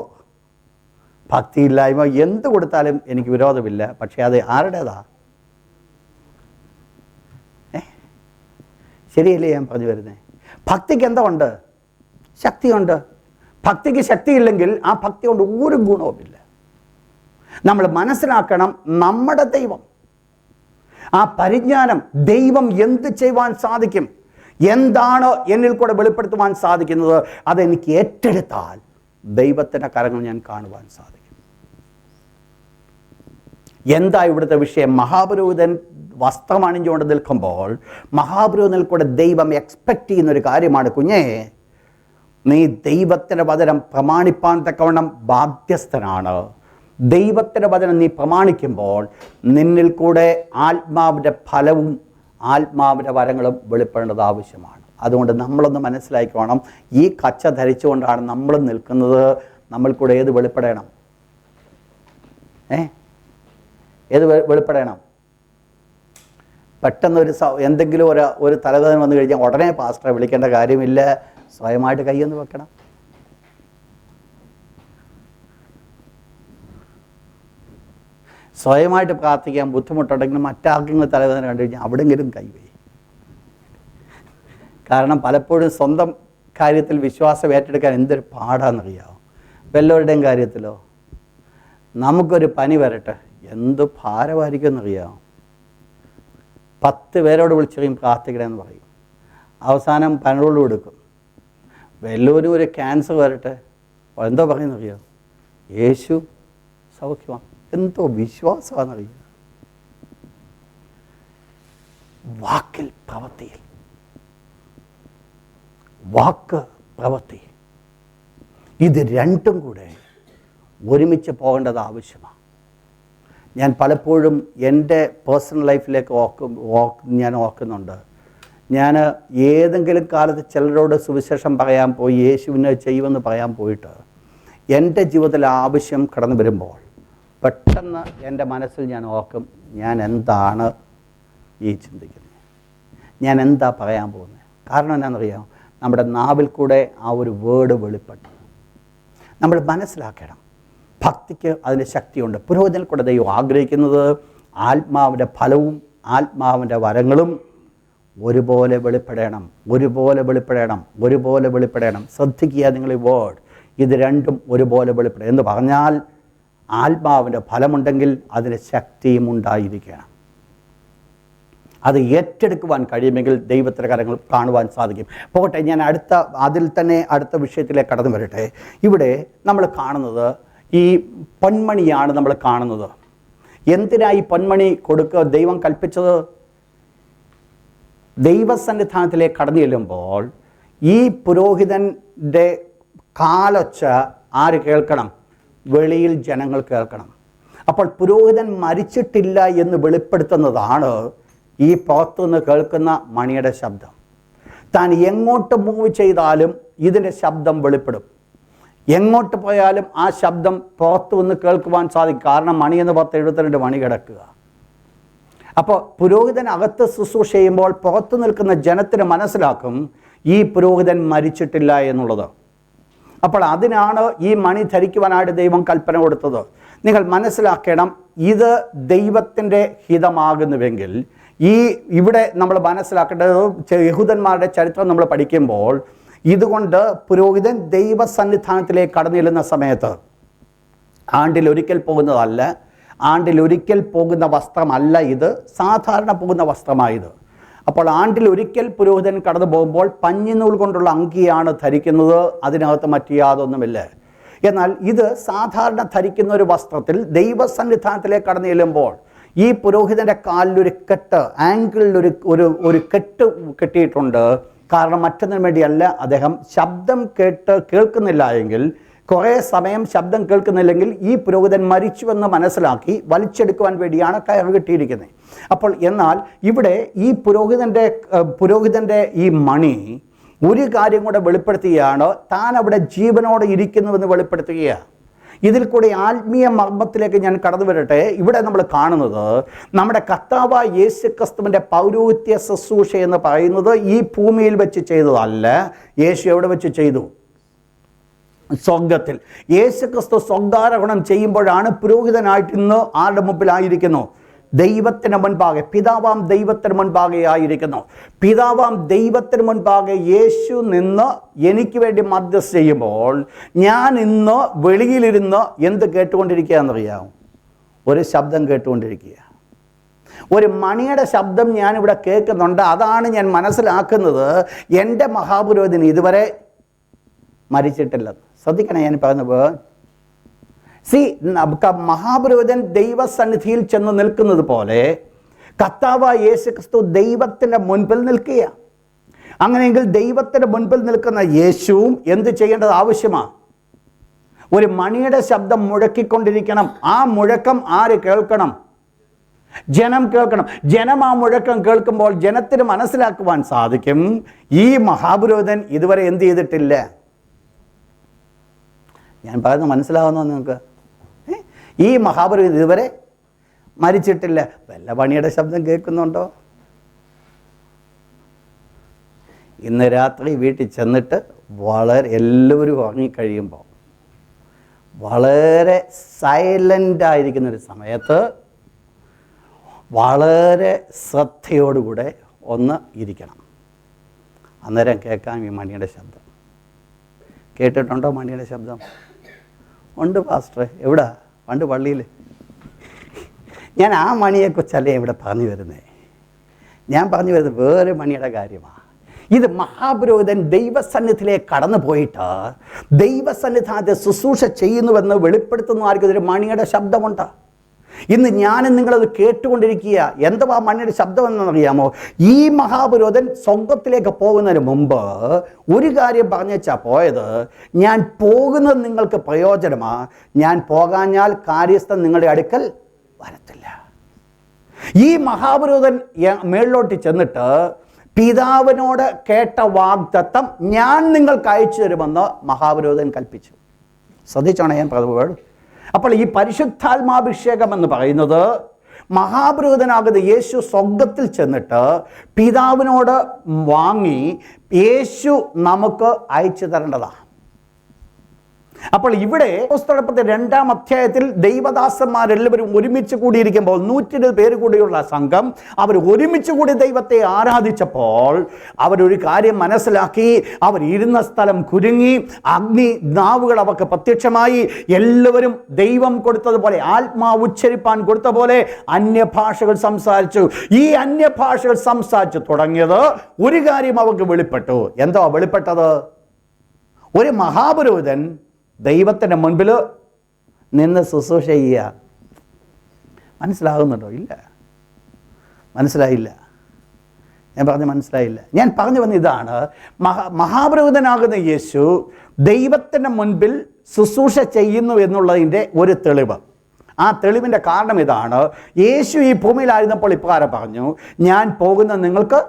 ഭക്തിയില്ലായ്മ എന്ത് കൊടുത്താലും എനിക്ക് വിരോധമില്ല. പക്ഷേ അത് ആരുടേതാ? ശരിയല്ലേ ഞാൻ പറഞ്ഞു വരുന്നത്? ഭക്തിക്ക് എന്താ ഉണ്ട്? ശക്തിയുണ്ട്. ഭക്തിക്ക് ശക്തിയില്ലെങ്കിൽ ആ ഭക്തി കൊണ്ട് ഒരു ഗുണവുമില്ല. നമ്മൾ മനസ്സിലാക്കണം, നമ്മുടെ ദൈവം, ആ പരിജ്ഞാനം, ദൈവം എന്ത് ചെയ്യുവാൻ സാധിക്കും, എന്താണ് എന്നിൽ കൂടെ വെളിപ്പെടുത്തുവാൻ സാധിക്കുന്നത്, അതെനിക്ക് ഏറ്റെടുത്താൽ ദൈവത്തിൻ്റെ കരങ്ങൾ ഞാൻ കാണുവാൻ സാധിക്കും. എന്താ ഇവിടുത്തെ വിഷയം? മഹാപുരോഹിതൻ വസ്ത്രം അണിഞ്ഞുകൊണ്ട് നിൽക്കുമ്പോൾ മഹാപുരോഹിതനിൽ കൂടെ ദൈവം എക്സ്പെക്റ്റ് ചെയ്യുന്നൊരു കാര്യമാണ്, കുഞ്ഞേ, നീ ദൈവത്തിൻ്റെ വചനം പ്രമാണിപ്പാൻ തക്കവണ്ണം ബാധ്യസ്ഥനാണ്. ദൈവത്തിൻ്റെ വചനം നീ പ്രമാണിക്കുമ്പോൾ നിന്നിൽ കൂടെ ആത്മാവിൻ്റെ ഫലവും ആത്മാവിൻ്റെ വരങ്ങളും വെളിപ്പെടേണ്ടത് ആവശ്യമാണ്. അതുകൊണ്ട് നമ്മളൊന്ന് മനസ്സിലാക്കണം, ഈ കച്ച ധരിച്ചുകൊണ്ടാണ് നമ്മൾ നിൽക്കുന്നത്. നമ്മൾ കൂടെ ഏത് വെളിപ്പെടണം? ഏത് വെളിപ്പെടണം? പെട്ടെന്ന് എന്തെങ്കിലും ഒരു തലവേദന വന്നു കഴിഞ്ഞാൽ ഉടനെ പാസ്റ്ററെ വിളിക്കേണ്ട കാര്യമില്ല. സ്വയമായിട്ട് കൈയൊന്ന് വെക്കണം. സ്വയമായിട്ട് പ്രാർത്ഥിക്കാൻ ബുദ്ധിമുട്ടുണ്ടെങ്കിലും മറ്റാർക്കെങ്കിലും തലവേദന കണ്ടു കഴിഞ്ഞാൽ അവിടെയെങ്കിലും കൈവേ. കാരണം പലപ്പോഴും സ്വന്തം കാര്യത്തിൽ വിശ്വാസം ഏറ്റെടുക്കാൻ എന്തൊരു പാടാണെന്നറിയാമോ? വല്ലവരുടെയും കാര്യത്തിലോ നമുക്കൊരു പനി വരട്ടെ, എന്ത് ഭാരമായിരിക്കും എന്നറിയാമോ? 10 പേരോട് വിളിച്ചറിയും പ്രാർത്ഥിക്കണമെന്ന് പറയും, അവസാനം പനോട് കൊടുക്കും. വല്ലവരും ഒരു ക്യാൻസർ വരട്ടെ, എന്തോ പറയുന്നറിയോ? യേശു സൗഖ്യമാണ്. എന്തോ വിശ്വാസമാണെന്നറിയാം. വാക്കിൽ പ്രവൃത്തിയിൽ, വാക്ക് പ്രവൃത്തി, ഇത് രണ്ടും കൂടെ ഒരുമിച്ച് പോകേണ്ടത് ആവശ്യമാണ്. ഞാൻ പലപ്പോഴും എൻ്റെ പേഴ്സണൽ ലൈഫിലേക്ക് ഞാൻ ഓർക്കുന്നുണ്ട്. ഞാൻ ഏതെങ്കിലും കാലത്ത് ചിലരോട് സുവിശേഷം പറയാൻ പോയി, യേശുവിനെ ചെയ്യുമെന്ന് പറയാൻ പോയിട്ട് എൻ്റെ ജീവിതത്തിൽ ആവശ്യം കടന്നു വരുമ്പോൾ പെട്ടെന്ന് എൻ്റെ മനസ്സിൽ ഞാൻ ഓർക്കും, ഞാൻ എന്താണ് ഈ ചിന്തിക്കുന്നത്, ഞാൻ എന്താ പറയാൻ പോകുന്നത്. കാരണം എന്നാണെന്നറിയാം, നമ്മുടെ നാവിൽ കൂടെ ആ ഒരു വേർഡ് വെളിപ്പെട്ടു. നമ്മൾ മനസ്സിലാക്കണം, ഭക്തിക്ക് അതിൻ്റെ ശക്തിയുണ്ട്. പുരോഹിതനിൽ കൂടെ ദൈവം ആഗ്രഹിക്കുന്നത് ആത്മാവിൻ്റെ ഫലവും ആത്മാവിൻ്റെ വരങ്ങളും ഒരുപോലെ വെളിപ്പെടണം, ഒരുപോലെ വെളിപ്പെടണം, ഒരുപോലെ വെളിപ്പെടണം. ശ്രദ്ധിക്കുക നിങ്ങൾ ഈ വേർഡ്, ഇത് രണ്ടും ഒരുപോലെ വെളിപ്പെടണം എന്ന് പറഞ്ഞാൽ ആത്മാവിൻ്റെ ഫലമുണ്ടെങ്കിൽ അതിന് ശക്തിയും ഉണ്ടായിരിക്കണം. അത് ഏറ്റെടുക്കുവാൻ കഴിയുമെങ്കിൽ ദൈവത്തിൻ്റെ കാര്യങ്ങൾ കാണുവാൻ സാധിക്കും. പോകട്ടെ, ഞാൻ അടുത്ത വിഷയത്തിലേക്ക് കടന്നു വരട്ടെ. ഇവിടെ നമ്മൾ കാണുന്നത് ഈ പൊന്മണിയാണ് നമ്മൾ കാണുന്നത്. എന്തിനായി പൊന്മണി കൊടുക്കുക ദൈവം കൽപ്പിച്ചത്? ദൈവസന്നിധാനത്തിലേക്ക് കടന്നു ചെല്ലുമ്പോൾ ഈ പുരോഹിതൻ്റെ കാലൊച്ച ആര് കേൾക്കണം? വെളിയിൽ ജനങ്ങൾ കേൾക്കണം. അപ്പോൾ പുരോഹിതൻ മരിച്ചിട്ടില്ല എന്ന് വെളിപ്പെടുത്തുന്നതാണ് ഈ പുറത്തുനിന്ന് കേൾക്കുന്ന മണിയുടെ ശബ്ദം. താൻ എങ്ങോട്ട് മൂവ് ചെയ്താലും ഇതിൻ്റെ ശബ്ദം വെളിപ്പെടും. എങ്ങോട്ട് പോയാലും ആ ശബ്ദം പുറത്തു നിന്ന് കേൾക്കുവാൻ സാധിക്കും. കാരണം മണിയെന്ന് 1072 മണി കിടക്കുക. അപ്പോൾ പുരോഹിതൻ അകത്ത് ശുശ്രൂഷ ചെയ്യുമ്പോൾ പുറത്തു നിൽക്കുന്ന ജനത്തിന് മനസ്സിലാക്കും ഈ പുരോഹിതൻ മരിച്ചിട്ടില്ല എന്നുള്ളത്. അപ്പോൾ അതിനാണ് ഈ മണി ധരിക്കുവാനായിട്ട് ദൈവം കൽപ്പന കൊടുത്തത്. നിങ്ങൾ മനസ്സിലാക്കണം, ഇത് ദൈവത്തിൻ്റെ ഹിതമാകുന്നുവെങ്കിൽ ഇവിടെ നമ്മൾ മനസ്സിലാക്കേണ്ടത്, യഹൂദന്മാരുടെ ചരിത്രം നമ്മൾ പഠിക്കുമ്പോൾ ഇതുകൊണ്ട് പുരോഹിതൻ ദൈവസന്നിധാനത്തിലേക്ക് കടന്നു ചെല്ലുന്ന സമയത്ത് ആണ്ടിലൊരിക്കൽ പോകുന്നതല്ല, ആണ്ടിലൊരിക്കൽ പോകുന്ന വസ്ത്രമല്ല ഇത്, സാധാരണ പോകുന്ന വസ്ത്രമായത്. അപ്പോൾ ആണ്ടിലൊരിക്കൽ പുരോഹിതൻ കടന്നു പോകുമ്പോൾ പഞ്ഞിനൂൽ കൊണ്ടുള്ള അങ്കിയാണ് ധരിക്കുന്നത്, അതിനകത്ത് മറ്റു യാതൊന്നുമില്ല. എന്നാൽ ഇത് സാധാരണ ധരിക്കുന്ന ഒരു വസ്ത്രത്തിൽ ദൈവസന്നിധാനത്തിലേക്ക് കടന്നു ചെല്ലുമ്പോൾ ഈ പുരോഹിതൻ്റെ കാലിലൊരു കെട്ട്, ആംഗിളിൽ ഒരു കെട്ട് കെട്ടിയിട്ടുണ്ട്. കാരണം മറ്റൊന്നിനു വേണ്ടിയല്ല, അദ്ദേഹം ശബ്ദം കേൾക്കുന്നില്ല എങ്കിൽ, കുറേ സമയം ശബ്ദം കേൾക്കുന്നില്ലെങ്കിൽ ഈ പുരോഹിതൻ മരിച്ചുവെന്ന് മനസ്സിലാക്കി വലിച്ചെടുക്കുവാൻ വേണ്ടിയാണ് കയർ കെട്ടിയിരിക്കുന്നത്. അപ്പോൾ എന്നാൽ ഇവിടെ ഈ പുരോഹിതൻ്റെ ഈ മണി ഒരു കാര്യം കൂടെ വെളിപ്പെടുത്തുകയാണ്, താൻ അവിടെ ജീവനോടെ ഇരിക്കുന്നുവെന്ന് വെളിപ്പെടുത്തുകയാണ്. ഇതിൽ കൂടി ആത്മീയ മർമ്മത്തിലേക്ക് ഞാൻ കടന്നു വരട്ടെ. ഇവിടെ നമ്മൾ കാണുന്നത് നമ്മുടെ കർത്താവായ യേശുക്രിസ്തുവിൻ്റെ പൗരോഹിത്യ ശുശ്രൂഷ എന്ന് പറയുന്നത് ഈ ഭൂമിയിൽ വെച്ച് ചെയ്തതല്ല. യേശു എവിടെ വെച്ച് ചെയ്തു? സ്വർഗത്തിൽ. യേശുക്രിസ്തു സ്വർഗാരോഹണം ചെയ്യുമ്പോഴാണ് പുരോഹിതനായിട്ട് ഇന്ന് ആരുടെ മുമ്പിലായിരിക്കുന്നു? ദൈവത്തിന് മുൻപാകെ, പിതാവാം ദൈവത്തിന് മുൻപാകെ ആയിരിക്കുന്നു. പിതാവാം ദൈവത്തിന് മുൻപാകെ യേശു നിന്ന് എനിക്ക് വേണ്ടി മധ്യസ്ഥ ചെയ്യുമ്പോൾ ഞാൻ ഇന്ന് വെളിയിലിരുന്ന് എന്ത് കേട്ടുകൊണ്ടിരിക്കുകയെന്നറിയാം? ഒരു ശബ്ദം കേട്ടുകൊണ്ടിരിക്കുക. ഒരു മണിയുടെ ശബ്ദം ഞാനിവിടെ കേൾക്കുന്നുണ്ട്. അതാണ് ഞാൻ മനസ്സിലാക്കുന്നത് എൻ്റെ മഹാപുരോഹിതൻ ഇതുവരെ മരിച്ചിട്ടില്ലെന്ന്. ശ്രദ്ധിക്കണേ ഞാൻ പറഞ്ഞത്. മഹാപുരോഹിതൻ ദൈവസന്നിധിയിൽ ചെന്ന് നിൽക്കുന്നത് പോലെ കർത്താവായ യേശുക്രിസ്തു ദൈവത്തിൻ്റെ മുൻപിൽ നിൽക്കുക. അങ്ങനെയെങ്കിൽ ദൈവത്തിൻ്റെ മുൻപിൽ നിൽക്കുന്ന യേശുവും എന്ത് ചെയ്യേണ്ടത് ആവശ്യമാണ്? ഒരു മണിയുടെ ശബ്ദം മുഴക്കിക്കൊണ്ടിരിക്കണം. ആ മുഴക്കം ആര് കേൾക്കണം? ജനം കേൾക്കണം. ജനം ആ മുഴക്കം കേൾക്കുമ്പോൾ ജനത്തിന് മനസ്സിലാക്കുവാൻ സാധിക്കും ഈ മഹാപുരോഹിതൻ ഇതുവരെ എന്ത് ചെയ്തിട്ടില്ല. ഞാൻ പറയുന്നത് മനസ്സിലാവുന്നോ നിങ്ങൾക്ക്? ഈ മഹാപുരോഹിതൻ ഇതുവരെ മരിച്ചിട്ടില്ല. വല്ല പണിയുടെ ശബ്ദം കേൾക്കുന്നുണ്ടോ? ഇന്ന് രാത്രി വീട്ടിൽ ചെന്നിട്ട് എല്ലാവരും ഉറങ്ങിക്കഴിയുമ്പോൾ വളരെ സൈലൻ്റായിരിക്കുന്നൊരു സമയത്ത് വളരെ ശ്രദ്ധയോടുകൂടെ ഒന്ന് ഇരിക്കണം. അന്നേരം കേൾക്കാം ഈ മണിയുടെ ശബ്ദം. കേട്ടിട്ടുണ്ടോ മണിയുടെ ശബ്ദം? ഉണ്ട് പാസ്റ്ററെ. എവിടെ? പണ്ട് പള്ളിയിൽ. ഞാൻ ആ മണിയെക്കുറിച്ചല്ലേ ഇവിടെ പറഞ്ഞു വരുന്നത്. ഞാൻ പറഞ്ഞു വരുന്നത് വേറെ മണിയുടെ കാര്യമാണ്. ഇത് മഹാപുരോഹിതൻ ദൈവസന്നിധിയിലേക്ക് കടന്നു പോയിട്ട് ദൈവസന്നിധാനത്തെ ശുശ്രൂഷ ചെയ്യുന്നുവെന്ന് വെളിപ്പെടുത്തുന്ന ആർക്കും ഇതൊരു മണിയുടെ ശബ്ദമുണ്ട്. ഇന്ന് ഞാനും നിങ്ങളത് കേട്ടുകൊണ്ടിരിക്കുക. എന്തുവാ മണിയുടെ ശബ്ദം എന്നറിയാമോ? ഈ മഹാപുരോഹിതൻ സ്വർഗത്തിലേക്ക് പോകുന്നതിന് മുമ്പ് ഒരു കാര്യം പറഞ്ഞാ പോയത്, ഞാൻ പോകുന്നത് നിങ്ങൾക്ക് പ്രയോജനമാ, ഞാൻ പോകാഞ്ഞാൽ കാര്യസ്ഥൻ നിങ്ങളുടെ അടുക്കൽ വരത്തില്ല. ഈ മഹാപുരോഹിതൻ മേളിലോട്ട് ചെന്നിട്ട് പിതാവിനോട് കേട്ട വാഗ്ദത്തം ഞാൻ നിങ്ങൾക്ക് അയച്ചു തരുമെന്ന് മഹാപുരോഹിതൻ കൽപ്പിച്ചു. ശ്രദ്ധിച്ചാണ് ഞാൻ പറഞ്ഞത്. അപ്പോൾ ഈ പരിശുദ്ധാത്മാഭിഷേകം എന്ന് പറയുന്നത് മഹാപുരോഹിതനാകുന്ന യേശു സ്വർഗത്തിൽ ചെന്നിട്ട് പിതാവിനോട് വാങ്ങി യേശു നമുക്ക് അയച്ചു തരേണ്ടതാണ്. അപ്പോൾ ഇവിടെ പുസ്തകത്തിന്റെ 2-ാം അധ്യായത്തിൽ ദൈവദാസന്മാരെല്ലാവരും ഒരുമിച്ച് കൂടിയിരിക്കുമ്പോൾ 120 പേര് കൂടിയുള്ള സംഘം അവർ ഒരുമിച്ച് കൂടി ദൈവത്തെ ആരാധിച്ചപ്പോൾ അവരൊരു കാര്യം മനസ്സിലാക്കി. അവർ ഇരുന്ന സ്ഥലം കുരുങ്ങി, അഗ്നി നാവുകൾ അവർക്ക് പ്രത്യക്ഷമായി. എല്ലാവരും ദൈവം കൊടുത്തതുപോലെ, ആത്മാവ് ഉച്ചരിപ്പാൻ കൊടുത്ത പോലെ അന്യഭാഷകൾ സംസാരിച്ചു. ഈ അന്യഭാഷകൾ സംസാരിച്ചു തുടങ്ങിയത് ഒരു കാര്യം അവർക്ക് വെളിപ്പെട്ടു. എന്തോ വെളിപ്പെട്ടത്? ഒരു മഹാപുരോഹിതൻ ദൈവത്തിൻ്റെ മുൻപിൽ നിന്ന് ശുശ്രൂഷ ചെയ്യുക. മനസ്സിലാകുന്നുണ്ടോ? ഇല്ല, മനസ്സിലായില്ല. ഞാൻ പറഞ്ഞ് മനസ്സിലായില്ല. ഞാൻ പറഞ്ഞു വന്ന ഇതാണ്, മഹാപുരോഹിതനാകുന്ന യേശു ദൈവത്തിൻ്റെ മുൻപിൽ ശുശ്രൂഷ ചെയ്യുന്നു എന്നുള്ളതിൻ്റെ ഒരു തെളിവ്. ആ തെളിവിൻ്റെ കാരണം ഇതാണ്. യേശു ഈ ഭൂമിയിലായിരുന്നപ്പോൾ ഇപ്രകാരം പറഞ്ഞു, ഞാൻ പോകുന്ന നിങ്ങൾക്ക്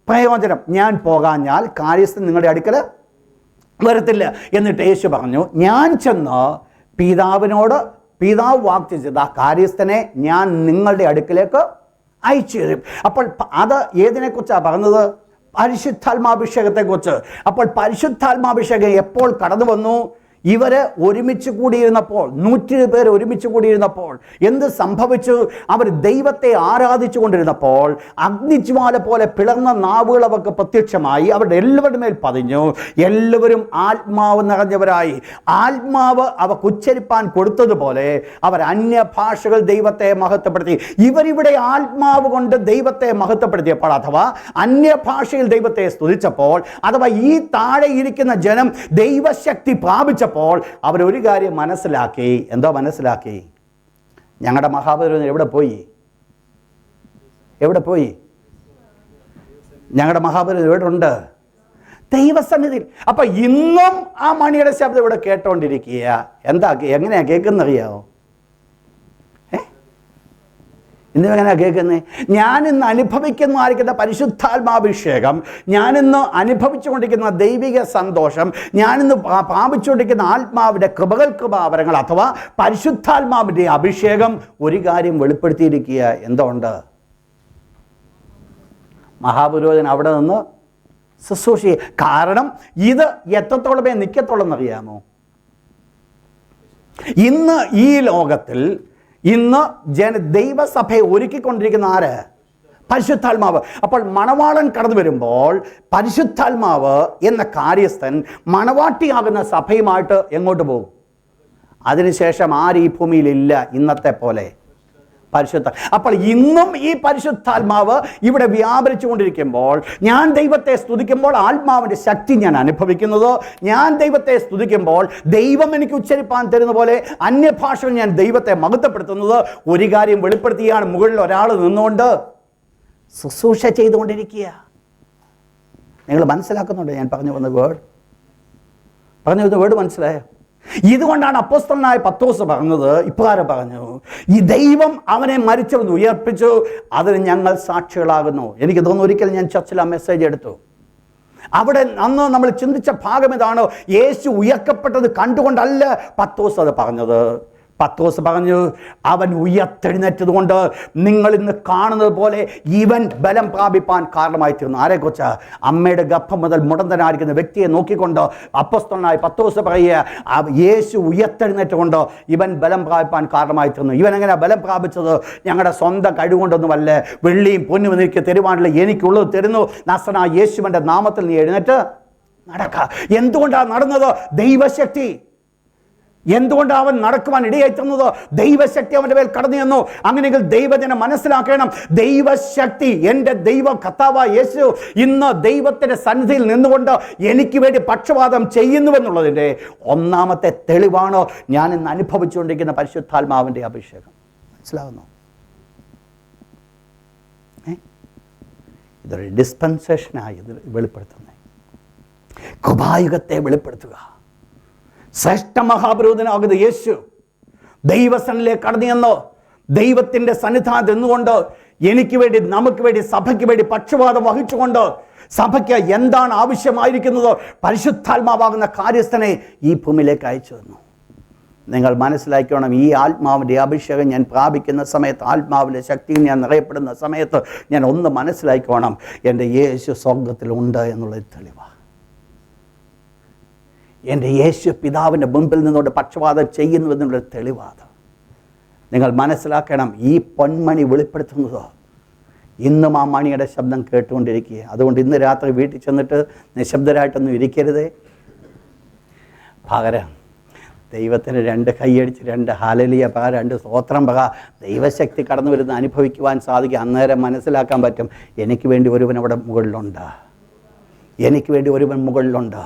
പ്രയോജനം, ഞാൻ പോകാഞ്ഞാൽ കാര്യസ്ഥൻ നിങ്ങളുടെ അടുക്കൽ വരത്തില്ല. എന്നിട്ട് യേശു പറഞ്ഞു, ഞാൻ ചെന്ന് പിതാവ് വാഗ്ദത്തം ചെയ്ത ആ കാര്യസ്ഥനെ ഞാൻ നിങ്ങളുടെ അടുക്കിലേക്ക് അയച്ചു തരും. അപ്പോൾ അത് ഏതിനെക്കുറിച്ചാണ് പറഞ്ഞത്? പരിശുദ്ധാത്മാഭിഷേകത്തെക്കുറിച്ച്. അപ്പോൾ പരിശുദ്ധാത്മാഭിഷേകം എപ്പോൾ കടന്നു വന്നു? ഇവർ ഒരുമിച്ച് കൂടിയിരുന്നപ്പോൾ, 120 പേർ ഒരുമിച്ച് കൂടിയിരുന്നപ്പോൾ എന്ത് സംഭവിച്ചു? അവർ ദൈവത്തെ ആരാധിച്ചു കൊണ്ടിരുന്നപ്പോൾ അഗ്നിജ്വാല പോലെ പിളർന്ന നാവുകൾ അവർക്ക് പ്രത്യക്ഷമായി. അവരുടെ എല്ലാവരുടെ മേൽ പതിഞ്ഞു. എല്ലാവരും ആത്മാവ് നിറഞ്ഞവരായി. ആത്മാവ് അവർക്ക് ഉച്ചരിപ്പാൻ കൊടുത്തതുപോലെ അവർ അന്യഭാഷകൾ ദൈവത്തെ മഹത്വപ്പെടുത്തി. ഇവരിവിടെ ആത്മാവ് കൊണ്ട് ദൈവത്തെ മഹത്വപ്പെടുത്തിയപ്പോൾ, അഥവാ അന്യഭാഷയിൽ ദൈവത്തെ സ്തുതിച്ചപ്പോൾ, അഥവാ ഈ താഴെ ഇരിക്കുന്ന ജനം ദൈവശക്തി പ്രാപിച്ചപ്പോൾ അവരൊരു കാര്യം മനസ്സിലാക്കി. എന്തോ മനസ്സിലാക്കി? ഞങ്ങളുടെ മഹാപുരോഹിതൻ എവിടെ പോയി? ഞങ്ങളുടെ മഹാപുരോഹിതൻ എവിടെ ഉണ്ട്? ദൈവസന്നിധിയിൽ. അപ്പൊ ഇന്നും ആ മണിയുടെ ശബ്ദം ഇവിടെ കേട്ടോണ്ടിരിക്കുക. എങ്ങനെയാ കേൾക്കുന്നറിയാമോ? ഇന്നെങ്ങനെയാ കേൾക്കുന്നത്? ഞാനിന്ന് അനുഭവിക്കുന്നതായിരിക്കുന്ന പരിശുദ്ധാത്മാഭിഷേകം, ഞാനിന്ന് അനുഭവിച്ചുകൊണ്ടിരിക്കുന്ന ദൈവിക സന്തോഷം, ഞാനിന്ന് പ്രാപിച്ചുകൊണ്ടിരിക്കുന്ന ആത്മാവിൻ്റെ കൃപാവരങ്ങൾ അഥവാ പരിശുദ്ധാത്മാവിൻ്റെ അഭിഷേകം ഒരു കാര്യം വെളിപ്പെടുത്തിയിരിക്കുക. എന്തുകൊണ്ട്? മഹാപുരോഹിതൻ അവിടെ നിന്ന് ശുശ്രൂഷ. കാരണം ഇത് എത്രത്തോളമേ നിൽക്കത്തോളം എന്നറിയാമോ? ഇന്ന് ഈ ലോകത്തിൽ ദൈവസഭയെ ഒരുക്കിക്കൊണ്ടിരിക്കുന്ന ആര്? പരിശുദ്ധാത്മാവ്. അപ്പോൾ മണവാളൻ കടന്നു വരുമ്പോൾ പരിശുദ്ധാത്മാവ് എന്ന കാര്യസ്ഥൻ മണവാട്ടിയാകുന്ന സഭയുമായിട്ട് എങ്ങോട്ട് പോകും? അതിനുശേഷം ആര് ഈ ഭൂമിയിലില്ല ഇന്നത്തെ പോലെ? പരിശുദ്ധ. അപ്പോൾ ഇന്നും ഈ പരിശുദ്ധാത്മാവ് ഇവിടെ വ്യാപരിച്ചു കൊണ്ടിരിക്കുമ്പോൾ, ഞാൻ ദൈവത്തെ സ്തുതിക്കുമ്പോൾ ആത്മാവിൻ്റെ ശക്തി ഞാൻ അനുഭവിക്കുന്നത്, ഞാൻ ദൈവത്തെ സ്തുതിക്കുമ്പോൾ ദൈവം എനിക്ക് ഉച്ചരിപ്പാൻ തരുന്ന പോലെ അന്യഭാഷകൾ ഞാൻ ദൈവത്തെ മഹത്വപ്പെടുത്തുന്നത്, ഒരു കാര്യം വെളിപ്പെടുത്തിയാണ്. മുകളിൽ ഒരാൾ നിന്നുകൊണ്ട് ശുശ്രൂഷ ചെയ്തുകൊണ്ടിരിക്കുക. നിങ്ങൾ മനസ്സിലാക്കുന്നുണ്ടോ ഞാൻ പറഞ്ഞു വന്ന വേർഡ് മനസ്സിലായോ? ഇതുകൊണ്ടാണ് അപ്പോസ്തലനായ പത്രോസ് പറഞ്ഞത്, ഇപ്രകാരം പറഞ്ഞു, ഈ ദൈവം അവനെ മരിച്ചവന്ന് ഉയർപ്പിച്ചു, അതിന് ഞങ്ങൾ സാക്ഷികളാകുന്നു. എനിക്ക് തോന്നുന്നു ഒരിക്കൽ ഞാൻ ചർച്ചിൽ ആ മെസ്സേജ് എടുത്തു. അവിടെ അന്ന് നമ്മൾ ചിന്തിച്ച ഭാഗം ഇതാണ്. യേശു ഉയർക്കപ്പെട്ടത് കണ്ടുകൊണ്ടല്ല പത്രോസ് അത് പറഞ്ഞത്. പത്രോസ് പറഞ്ഞു, അവൻ ഉയർത്തെഴുന്നേറ്റത് കൊണ്ട് നിങ്ങൾ ഇന്ന് കാണുന്നത് പോലെ ഇവൻ ബലം പ്രാപിപ്പാൻ കാരണമായി തീർന്നു. ആരെക്കുറിച്ച്? അമ്മയുടെ ഗർഭം മുതൽ മുടന്തനായിരിക്കുന്ന വ്യക്തിയെ നോക്കിക്കൊണ്ട് അപ്പോസ്തലനായ പത്രോസ് പറയുക, യേശു ഉയർത്തെഴുന്നേറ്റുകൊണ്ട് ഇവൻ ബലം പ്രാപിപ്പാൻ കാരണമായി തീർന്നു. ഇവൻ എങ്ങനെ ബലം പ്രാപിച്ചത്? ഞങ്ങളുടെ സ്വന്തം കഴിവുകൊണ്ടൊന്നുമല്ല. വെള്ളിയും പൊന്നും എനിക്ക് തരുവാനുള്ള എനിക്കുള്ളത് തരുന്നു. നസറായ യേശുവിൻ്റെ നാമത്തിൽ നീ എഴുന്നേറ്റ് നടക്കുക. എന്തുകൊണ്ടാണ് നടന്നത്? ദൈവശക്തി. എന്തുകൊണ്ടാണ് അവൻ നടക്കുവാൻ ഇടയായി തന്നത്? ദൈവശക്തി അവൻ്റെ മേൽ കടന്നു ചെന്നു. അങ്ങനെയെങ്കിൽ ദൈവജനം മനസ്സിലാക്കണം, ദൈവശക്തി, എൻ്റെ ദൈവ കർത്താവായ യേശു ഇന്ന് ദൈവത്തിൻ്റെ സന്നിധിയിൽ നിന്നുകൊണ്ട് എനിക്ക് വേണ്ടി പക്ഷപാതം ചെയ്യുന്നുവെന്നുള്ളതിൻ്റെ ഒന്നാമത്തെ തെളിവാണ് ഞാൻ ഇന്ന് അനുഭവിച്ചുകൊണ്ടിരിക്കുന്ന പരിശുദ്ധാത്മാവിൻ്റെ അഭിഷേകം. മനസ്സിലാകുന്നു? ഇതൊരു ഡിസ്പെൻസേഷനായി ഇത് വെളിപ്പെടുത്തുന്നത്, കൃപായുഗത്തെ വെളിപ്പെടുത്തുക. ശ്രേഷ്ഠ മഹാപുരോഹിതനാകുന്ന യേശു ദൈവസന്നിധിയിലേക്ക് കടന്നു ചെന്ന് ദൈവത്തിൻ്റെ സന്നിധാനത്ത് നിന്നുകൊണ്ട് എനിക്ക് വേണ്ടി, നമുക്ക് വേണ്ടി, സഭയ്ക്ക് വേണ്ടി പക്ഷപാതം വഹിച്ചുകൊണ്ട് സഭയ്ക്ക് എന്താണ് ആവശ്യമായിരിക്കുന്നത് പരിശുദ്ധാത്മാവാകുന്ന കാര്യസ്ഥനെ ഈ ഭൂമിയിലേക്ക് അയച്ചു തന്നു. നിങ്ങൾ മനസ്സിലാക്കണം, ഈ ആത്മാവിൻ്റെ അഭിഷേകം ഞാൻ പ്രാപിക്കുന്ന സമയത്ത്, ആത്മാവിൻ്റെ ശക്തിയിൽ ഞാൻ നിറയപ്പെടുന്ന സമയത്ത് ഞാൻ ഒന്ന് മനസ്സിലാക്കണം, എൻ്റെ യേശു സ്വർഗത്തിലുണ്ട് എന്നുള്ളത് തെളിവാണ്. എൻ്റെ യേശു പിതാവിൻ്റെ മുമ്പിൽ നിന്നുകൊണ്ട് പക്ഷപാതം ചെയ്യുന്നു എന്നുള്ളൊരു തെളിവാണ്. നിങ്ങൾ മനസ്സിലാക്കണം, ഈ പൊന്മണി വെളിപ്പെടുത്തുന്നത് ഇന്നും ആ മണിയുടെ ശബ്ദം കേട്ടുകൊണ്ടിരിക്കുക. അതുകൊണ്ട് ഇന്ന് രാത്രി വീട്ടിൽ ചെന്നിട്ട് നിശബ്ദരായിട്ടൊന്നും ഇരിക്കരുതേ. പകരം ദൈവത്തിന് 2 കൈയടിച്ച് 2 ഹല്ലേലൂയ പറ, 2 സ്തോത്രം പറ. ദൈവശക്തി കടന്നു വരുന്ന അനുഭവിക്കുവാൻ സാധിക്കും. അന്നേരം മനസ്സിലാക്കാൻ പറ്റും, എനിക്ക് വേണ്ടി ഒരുവൻ അവിടെ മുകളിലുണ്ട്, എനിക്ക് വേണ്ടി ഒരുവൻ മുകളിലുണ്ട്,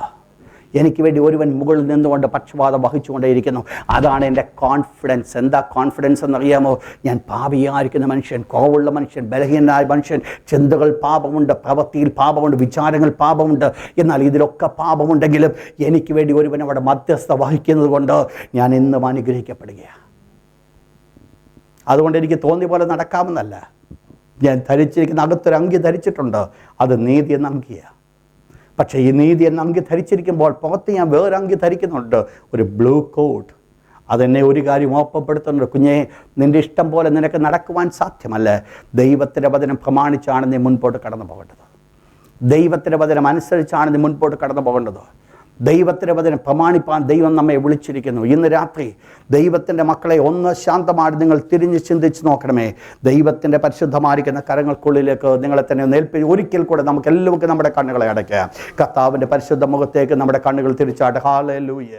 എനിക്ക് വേണ്ടി ഒരുവൻ മുകളിൽ നിന്നുകൊണ്ട് പക്ഷപാതം വഹിച്ചുകൊണ്ടേയിരിക്കുന്നു. അതാണ് എൻ്റെ കോൺഫിഡൻസ്. എന്താ കോൺഫിഡൻസ് എന്നറിയാമോ? ഞാൻ പാപിയായിരിക്കുന്ന മനുഷ്യൻ, കുറവുള്ള മനുഷ്യൻ, ബലഹീനനായ മനുഷ്യൻ, ചിന്തകൾ പാപമുണ്ട്, പ്രവൃത്തിയിൽ പാപമുണ്ട്, വിചാരങ്ങൾ പാപമുണ്ട്. എന്നാൽ ഇതിലൊക്കെ പാപമുണ്ടെങ്കിലും എനിക്ക് വേണ്ടി ഒരുവൻ അവിടെ മധ്യസ്ഥ വഹിക്കുന്നത് കൊണ്ട് ഞാൻ ഇന്നും അനുഗ്രഹിക്കപ്പെടുകയാണ്. അതുകൊണ്ട് എനിക്ക് തോന്നിയ പോലെ നടക്കാമെന്നല്ല. ഞാൻ ധരിച്ചിരിക്കുന്ന അകത്തൊരു അങ്കി ധരിച്ചിട്ടുണ്ട്, അത് നീതി എന്ന അങ്കിയാണ്. പക്ഷേ ഈ നീതി എന്ന അങ്കി ധരിച്ചിരിക്കുമ്പോൾ പുറത്ത് ഞാൻ വേറെ അങ്കി ധരിക്കുന്നുണ്ട്, ഒരു ബ്ലൂ കോട്ട്. അതെന്നെ ഒരു കാര്യം ഓർമ്മപ്പെടുത്തുന്നുണ്ട്, കുഞ്ഞെ, നിൻ്റെ ഇഷ്ടം പോലെ നിനക്ക് നടക്കുവാൻ സാധ്യമല്ല. ദൈവത്തിൻ്റെ വചനം പ്രമാണിച്ചാണ് നീ മുൻപോട്ട് കടന്നു പോകേണ്ടത്. ദൈവത്തിൻ്റെ വചനം അനുസരിച്ചാണ് നീ മുൻപോട്ട് കടന്നു പോകേണ്ടത്. ദൈവത്തിൻ്റെ വചനം പ്രമാണിപ്പാൻ ദൈവം നമ്മെ വിളിച്ചിരിക്കുന്നു. ഇന്ന് രാത്രി ദൈവത്തിൻ്റെ മക്കളെ ഒന്ന് ശാന്തമായി നിങ്ങൾ തിരിഞ്ഞ് ചിന്തിച്ച് നോക്കണമേ. ദൈവത്തിൻ്റെ പരിശുദ്ധമായിരിക്കുന്ന കരങ്ങൾക്കുള്ളിലേക്ക് നിങ്ങളെ തന്നെ നേൽപ്പി. ഒരിക്കൽ കൂടെ നമുക്ക് എല്ലാവർക്കും നമ്മുടെ കണ്ണുകളെ അടയ്ക്കാം. കർത്താവിൻ്റെ പരിശുദ്ധ മുഖത്തേക്ക് നമ്മുടെ കണ്ണുകൾ തിരിച്ചാട്ടെ. ഹല്ലേലൂയ.